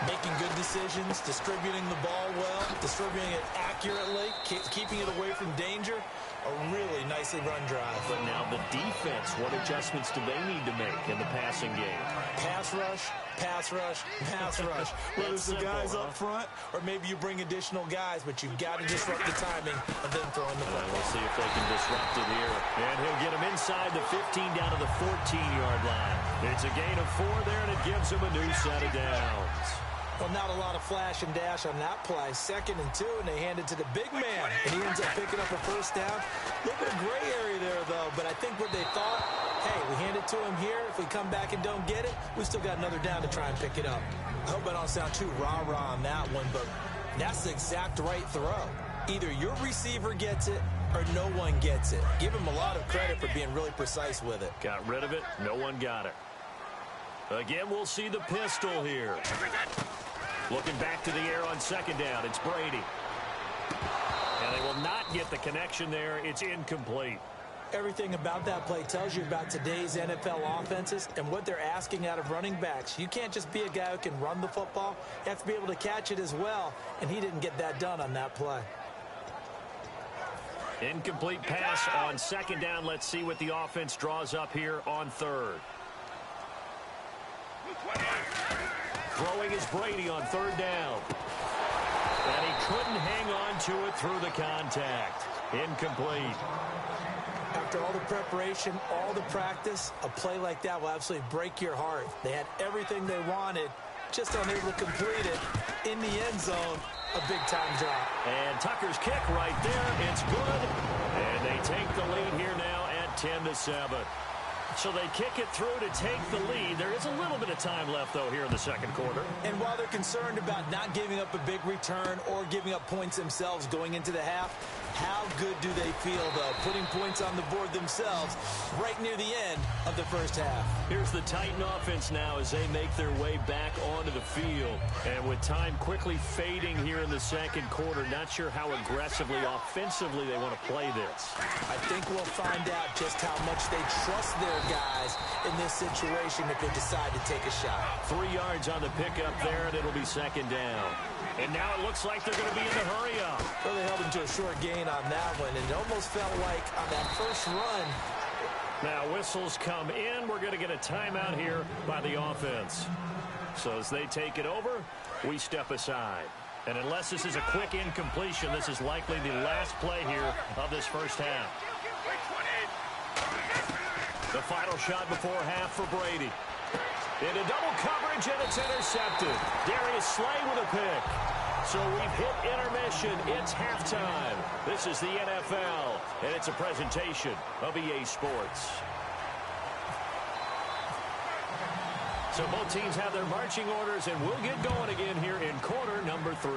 Making good decisions, distributing the ball well, distributing it accurately, keeping it away from danger. A really nicely run drive. But now the defense, what adjustments do they need to make in the passing game? Pass rush, pass rush, pass rush. Whether it's the guys up front or maybe you bring additional guys, but you've got to disrupt the timing of them throwing the football. We'll see if they can disrupt it here. And he'll get him inside the 15 down to the 14-yard line. It's a gain of 4 there, and it gives him a new set of downs. Well, not a lot of flash and dash on that play. 2nd and 2, and they hand it to the big man. And he ends up picking up a first down. A little bit of gray area there, though. But I think what they thought, hey, we hand it to him here. If we come back and don't get it, we still got another down to try and pick it up. I hope I don't sound too rah-rah on that one, but that's the exact right throw. Either your receiver gets it or no one gets it. Give him a lot of credit for being really precise with it. Got rid of it. No one got it. Again, we'll see the pistol here. Looking back to the air on 2nd down, it's Brady. And they will not get the connection there. It's incomplete. Everything about that play tells you about today's NFL offenses and what they're asking out of running backs. You can't just be a guy who can run the football. You have to be able to catch it as well, and he didn't get that done on that play. Incomplete pass on 2nd down. Let's see what the offense draws up here on 3rd. Throwing is Brady on 3rd down. And he couldn't hang on to it through the contact. Incomplete. After all the preparation, all the practice, a play like that will absolutely break your heart. They had everything they wanted, just unable to complete it. In the end zone, a big-time drop. And Tucker's kick right there. It's good. And they take the lead here now at 10-7. So they kick it through to take the lead. There is a little bit of time left, though, here in the 2nd quarter. And while they're concerned about not giving up a big return or giving up points themselves going into the half, how good do they feel, though, putting points on the board themselves right near the end of the first half? Here's the Titan offense now as they make their way back onto the field. And with time quickly fading here in the 2nd quarter, not sure how aggressively, offensively they want to play this. I think we'll find out just how much they trust their guys in this situation if they decide to take a shot. 3 yards on the pickup there, and it'll be 2nd down. And now it looks like they're going to be in the hurry-up. Well, they held him to a short gain on that one, and it almost felt like on that first run. Now whistles come in. We're going to get a timeout here by the offense. So as they take it over, we step aside. And unless this is a quick incompletion, this is likely the last play here of this first half. The final shot before half for Brady. Into double coverage, and it's intercepted. Darius Slay with a pick. So we've hit intermission. It's halftime. This is the NFL, and it's a presentation of EA Sports. So both teams have their marching orders, and we'll get going again here in quarter number 3.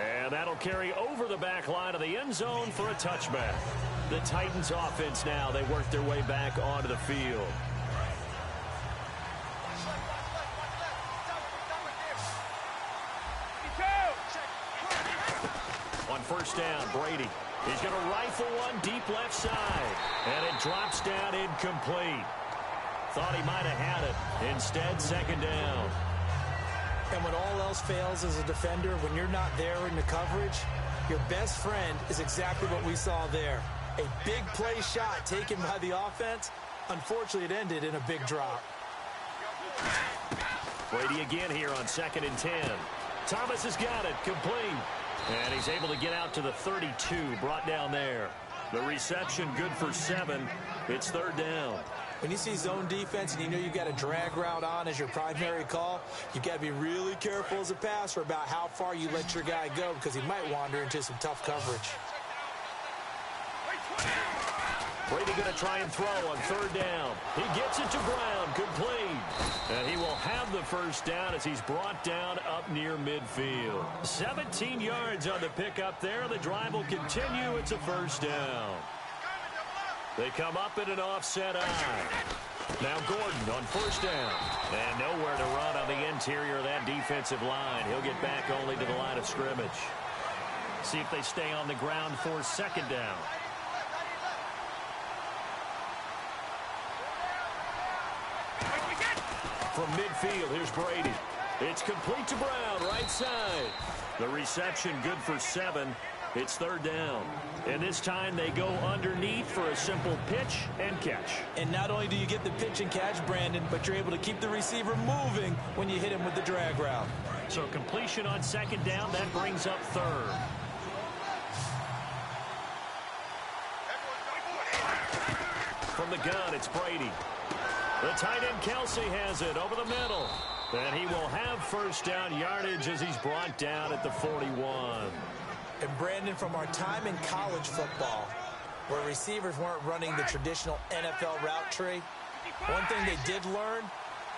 And that'll carry over the back line of the end zone for a touchback. The Titans offense now, they work their way back onto the field. On 1st down, Brady. He's going to rifle one deep left side. And it drops down incomplete. Thought he might have had it. Instead, 2nd down. And when all else fails as a defender, when you're not there in the coverage, your best friend is exactly what we saw there. A big play shot taken by the offense. Unfortunately, it ended in a big drop. Brady again here on 2nd and 10. Thomas has got it, complete. And he's able to get out to the 32, brought down there. The reception good for 7. It's 3rd down. When you see zone defense and you know you've got a drag route on as your primary call, you've got to be really careful as a passer about how far you let your guy go because he might wander into some tough coverage. Brady going to try and throw on 3rd down. He gets it to Brown, complete. And he will have the first down as he's brought down up near midfield. 17 yards on the pickup there. The drive will continue. It's a first down. They come up in an offset eye. Now Gordon on 1st down. And nowhere to run on the interior of that defensive line. He'll get back only to the line of scrimmage. See if they stay on the ground for 2nd down. From midfield, here's Brady. It's complete to Brown, right side. The reception good for 7. It's 3rd down. And this time they go underneath for a simple pitch and catch. And not only do you get the pitch and catch, Brandon, but you're able to keep the receiver moving when you hit him with the drag route. So completion on 2nd down, that brings up 3rd. From the gun, it's Brady. The tight end Kelsey has it over the middle. And he will have first down yardage as he's brought down at the 41. And Brandon, from our time in college football, where receivers weren't running the traditional NFL route tree, one thing they did learn,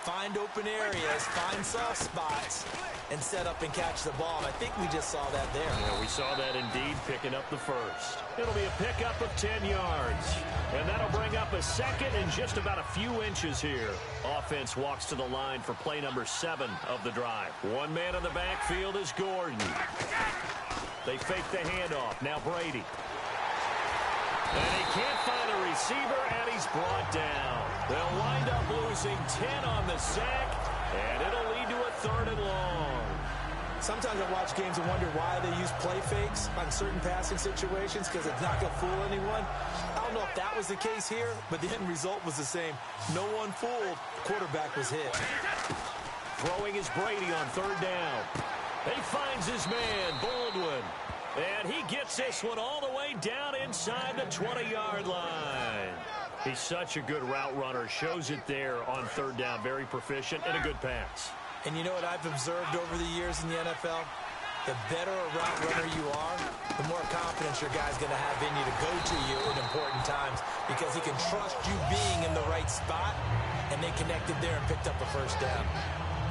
find open areas, find soft spots, and set up and catch the ball. And I think we just saw that there. Yeah, we saw that indeed, picking up the first. It'll be a pickup of 10 yards. And that'll bring up a 2nd and just about a few inches here. Offense walks to the line for play number 7 of the drive. One man in the backfield is Gordon. They fake the handoff. Now Brady. And he can't find a receiver, and he's brought down. They'll wind up losing 10 on the sack, and it'll lead to a 3rd and long. Sometimes I watch games and wonder why they use play fakes on certain passing situations because it's not going to fool anyone. I don't know if that was the case here, but the end result was the same. No one fooled. The quarterback was hit. Throwing is Brady on 3rd down. He finds his man, Baldwin. And he gets this one all the way down inside the 20-yard line. He's such a good route runner. Shows it there on 3rd down. Very proficient and a good pass. And you know what I've observed over the years in the NFL? The better a route runner you are, the more confidence your guy's going to have in you to go to you in important times because he can trust you being in the right spot, and they connected there and picked up a first down.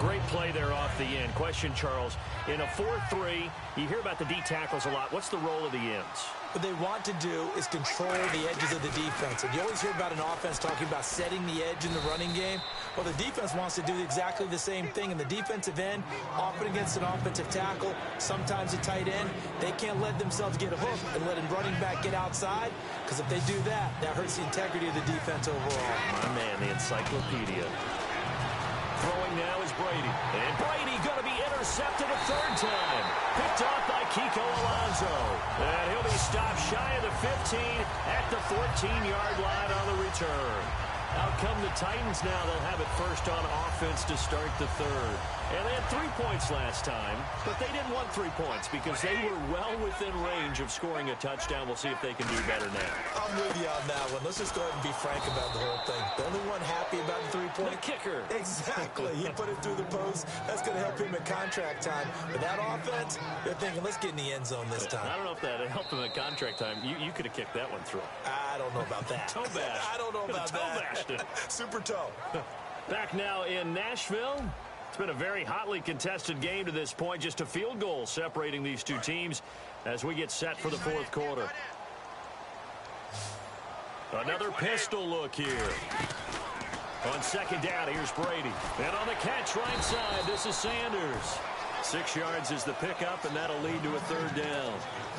Great play there off the end. Question, Charles. In a 4-3, you hear about the D tackles a lot. What's the role of the ends? What they want to do is control the edges of the defense. And you always hear about an offense talking about setting the edge in the running game. Well, the defense wants to do exactly the same thing. And the defensive end, often against an offensive tackle, sometimes a tight end, they can't let themselves get hooked and let a running back get outside. Because if they do that, that hurts the integrity of the defense overall. My man, the encyclopedia. Throwing now is Brady. And Brady going to be intercepted a 3rd time. Picked off by Kiko Alonso. And he'll be stopped shy of the 15 at the 14-yard line on the return. Out come the Titans now. They'll have it first on offense to start the 3rd. And they had 3 points last time, but they didn't want 3 points because they were well within range of scoring a touchdown. We'll see if they can do better now. I'm with you on that one. Let's just go ahead and be frank about the whole thing. The only one happy about the 3-point. The kicker. Exactly. He put it through the post. That's going to help him at contract time. But that offense, they're thinking, let's get in the end zone this time. I don't know if that helped him at contract time. You could have kicked that one through. I don't know about that. Toe bash. I don't know about that. Super toe. Back now in Nashville. It's been a very hotly contested game to this point. Just a field goal separating these two teams as we get set for the 4th quarter. Another pistol look here. On 2nd down, here's Brady. And on the catch right side, this is Sanders. 6 yards is the pickup, and that'll lead to a 3rd down.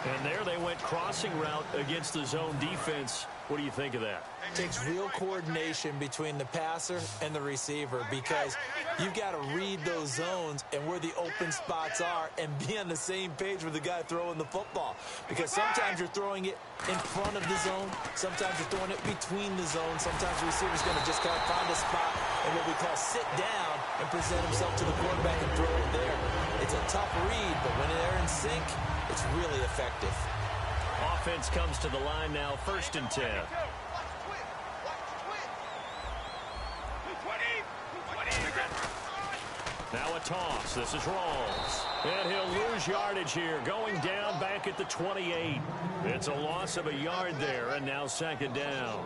And there they went crossing route against the zone defense. What do you think of that? It takes real coordination between the passer and the receiver because you've got to read those zones and where the open spots are and be on the same page with the guy throwing the football. Because sometimes you're throwing it in front of the zone. Sometimes you're throwing it between the zones. Sometimes the receiver's going to just kind of find a spot and what we call sit down and present himself to the quarterback and throw it there. It's a tough read, but when they're in sync, it's really effective. Offense comes to the line now, 1st and 10. Now a toss. This is Rawls. And he'll lose yardage here, going down back at the 28. It's a loss of a yard there, and now 2nd down.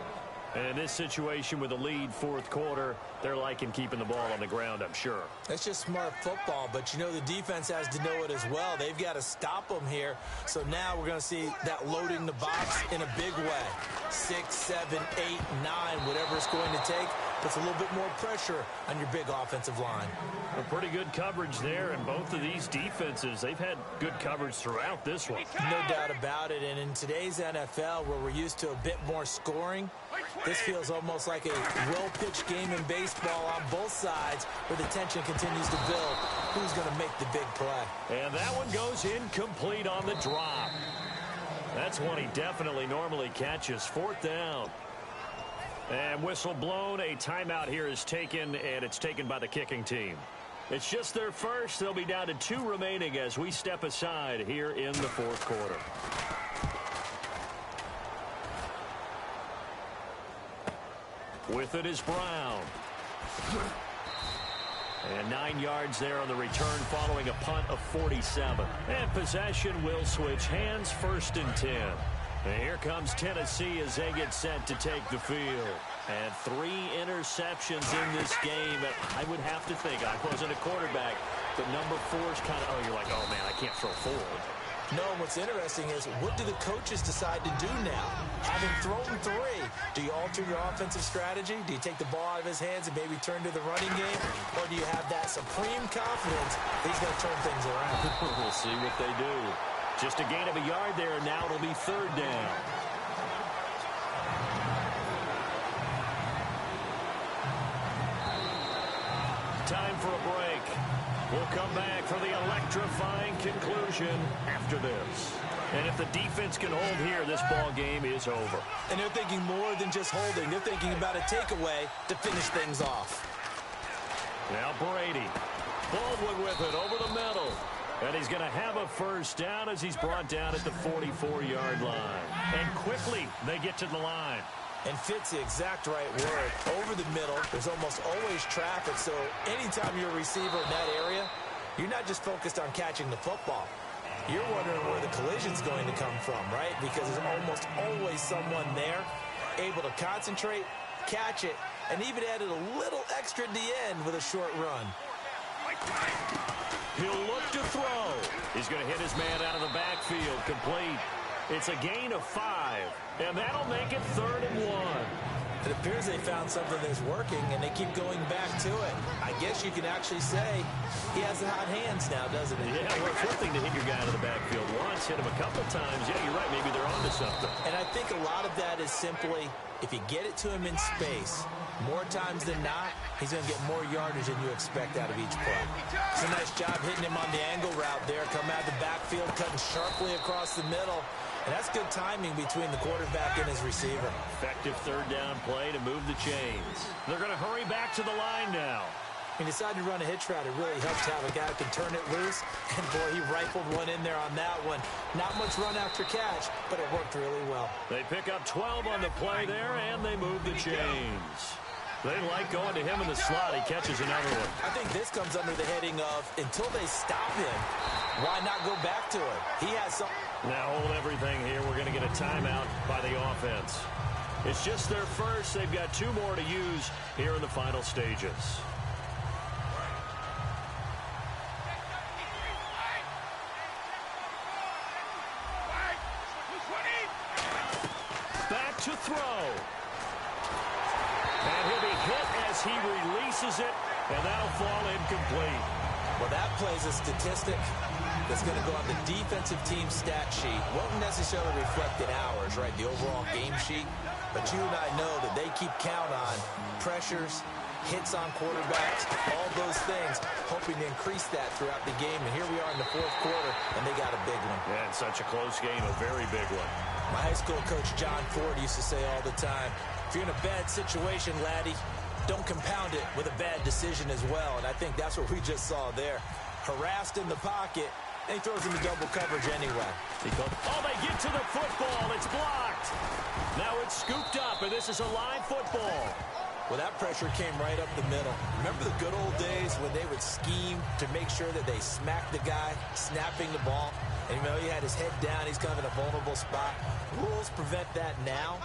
And in this situation with a lead 4th quarter, they're liking keeping the ball on the ground, I'm sure. That's just smart football, but you know the defense has to know it as well. They've got to stop them here. So now we're going to see that loading the box in a big way. 6, 7, 8, 9, whatever it's going to take, puts a little bit more pressure on your big offensive line. A pretty good coverage there, and both of these defenses, they've had good coverage throughout this one. No doubt about it, and in today's NFL, where we're used to a bit more scoring, this feels almost like a well-pitched game in baseball on both sides where the tension continues to build. Who's going to make the big play? And that one goes incomplete on the drop. That's one he definitely normally catches. 4th down. And whistle blown. A timeout here is taken, and it's taken by the kicking team. It's just their first. They'll be down to 2 remaining as we step aside here in the 4th quarter. With it is Brown. And 9 yards there on the return following a punt of 47. And possession will switch hands, 1st and 10. And here comes Tennessee as they get set to take the field. And 3 interceptions in this game. I would have to think, I wasn't a quarterback, but number 4 is kind of, you're like, oh, man, I can't throw forward. No, what's interesting is what do the coaches decide to do now? Having thrown 3, do you alter your offensive strategy? Do you take the ball out of his hands and maybe turn to the running game? Or do you have that supreme confidence that he's going to turn things around? We'll see what they do. Just a gain of a yard there, and now it'll be 3rd down. Time for a break. We'll come back for the electrifying conclusion after this. And if the defense can hold here, this ball game is over. And they're thinking more than just holding. They're thinking about a takeaway to finish things off. Now Brady. Baldwin with it over the middle. And he's going to have a 1st down as he's brought down at the 44-yard line. And quickly, they get to the line. And fits the exact right word. Over the middle, there's almost always traffic. So anytime you're a receiver in that area, you're not just focused on catching the football. You're wondering where the collision's going to come from, right? Because there's almost always someone there able to concentrate, catch it, and even added a little extra at the end with a short run. He'll look to throw. He's going to hit his man out of the backfield, complete. It's a gain of 5, and that'll make it 3rd and 1. It appears they found something that's working, and they keep going back to it. I guess you can actually say he has the hot hands now, doesn't he? Yeah, well, it's one thing to hit your guy out of the backfield once, hit him a couple times. Yeah, you're right. Maybe they're onto something. And I think a lot of that is simply if you get it to him in space, more times than not, he's going to get more yardage than you expect out of each play. It's a nice job hitting him on the angle route there. Come out of the backfield, cutting sharply across the middle. And that's good timing between the quarterback and his receiver. Effective 3rd down play to move the chains. They're going to hurry back to the line now. He decided to run a hitch route. It really helps to have a guy who can turn it loose. And, boy, he rifled one in there on that one. Not much run after catch, but it worked really well. They pick up 12 on the play there, and they move the chains. They like going to him in the slot. He catches another one. I think this comes under the heading of until they stop him, why not go back to it? He has some. Now hold everything here. We're going to get a timeout by the offense. It's just their first. They've got 2 more to use here in the final stages. Back to throw. And he'll be hit as he releases it, and that'll fall incomplete. Well, that plays a statistic that's going to go on the defensive team stat sheet. Won't necessarily reflect in ours, right, the overall game sheet. But you and I know that they keep count on pressures, hits on quarterbacks, all those things, hoping to increase that throughout the game. And here we are in the 4th quarter, and they got a big one. Yeah, it's such a close game, a very big one. My high school coach, John Ford, used to say all the time, if you're in a bad situation, laddie, don't compound it with a bad decision as well. And I think that's what we just saw there. Harassed in the pocket, and he throws into double coverage anyway. Oh, they get to the football. It's blocked. Now it's scooped up, and this is a live football. Well, that pressure came right up the middle. Remember the good old days when they would scheme to make sure that they smacked the guy snapping the ball? And, you know, he had his head down. He's kind of in a vulnerable spot. Rules prevent that now,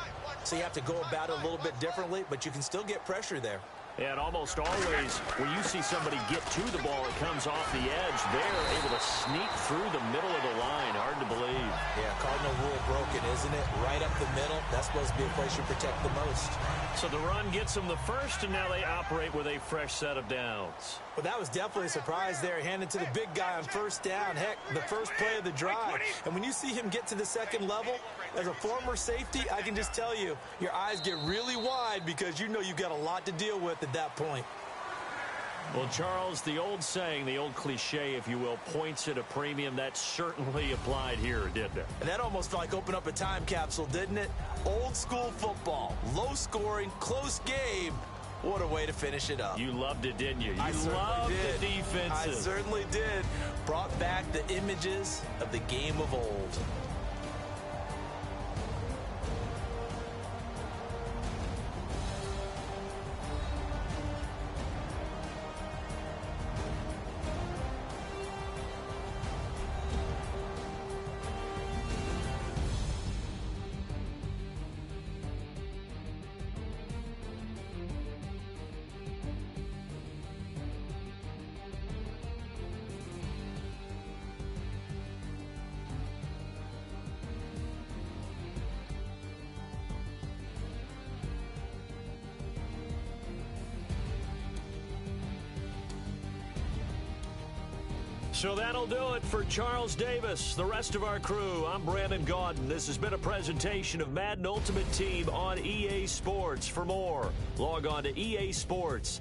so you have to go about it a little bit differently, but you can still get pressure there. And almost always, when you see somebody get to the ball, it comes off the edge. They're able to sneak through the middle of the line. Hard to believe. Yeah, Cardinal rule broken, isn't it? Right up the middle. That's supposed to be a place you protect the most. So the run gets them the first, and now they operate with a fresh set of downs. Well, that was definitely a surprise there. Handed to the big guy on first down. Heck, the first play of the drive. And when you see him get to the second level, as a former safety, I can just tell you, your eyes get really wide because you know you've got a lot to deal with at that point. Well, Charles, the old saying, the old cliche, if you will, points at a premium. That certainly applied here, didn't it? And that almost felt like opened up a time capsule, didn't it? Old school football, low scoring, close game. What a way to finish it up. You loved it, didn't you? I You loved the defenses. I certainly did. Brought back the images of the game of old. So that'll do it for Charles Davis, the rest of our crew. I'm Brandon Gaudin. This has been a presentation of Madden Ultimate Team on EA Sports. For more, log on to easports.com.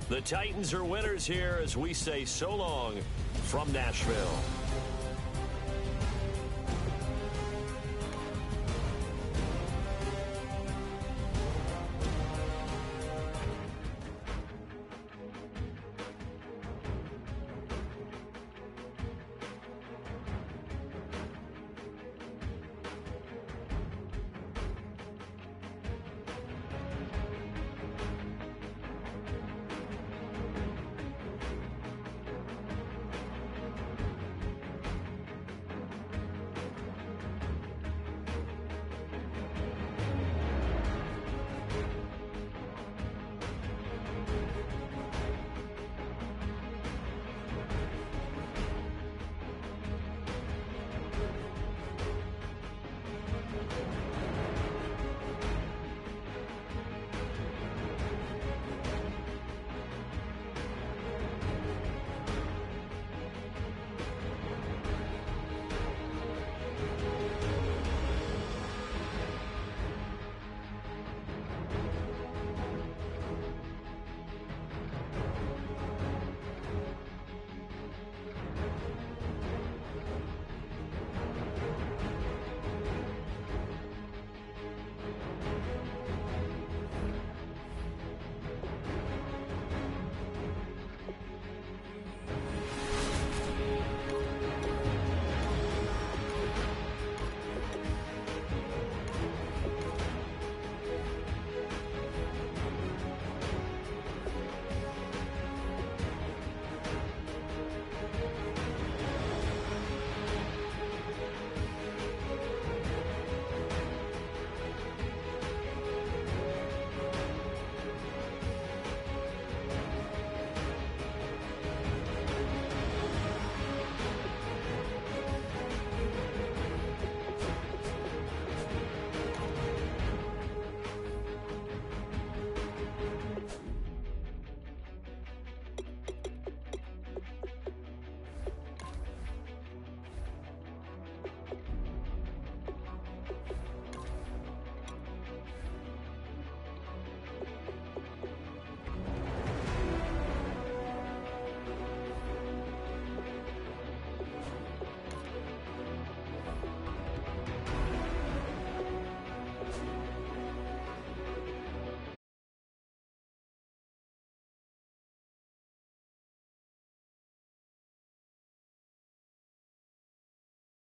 The Titans are winners here as we say so long from Nashville.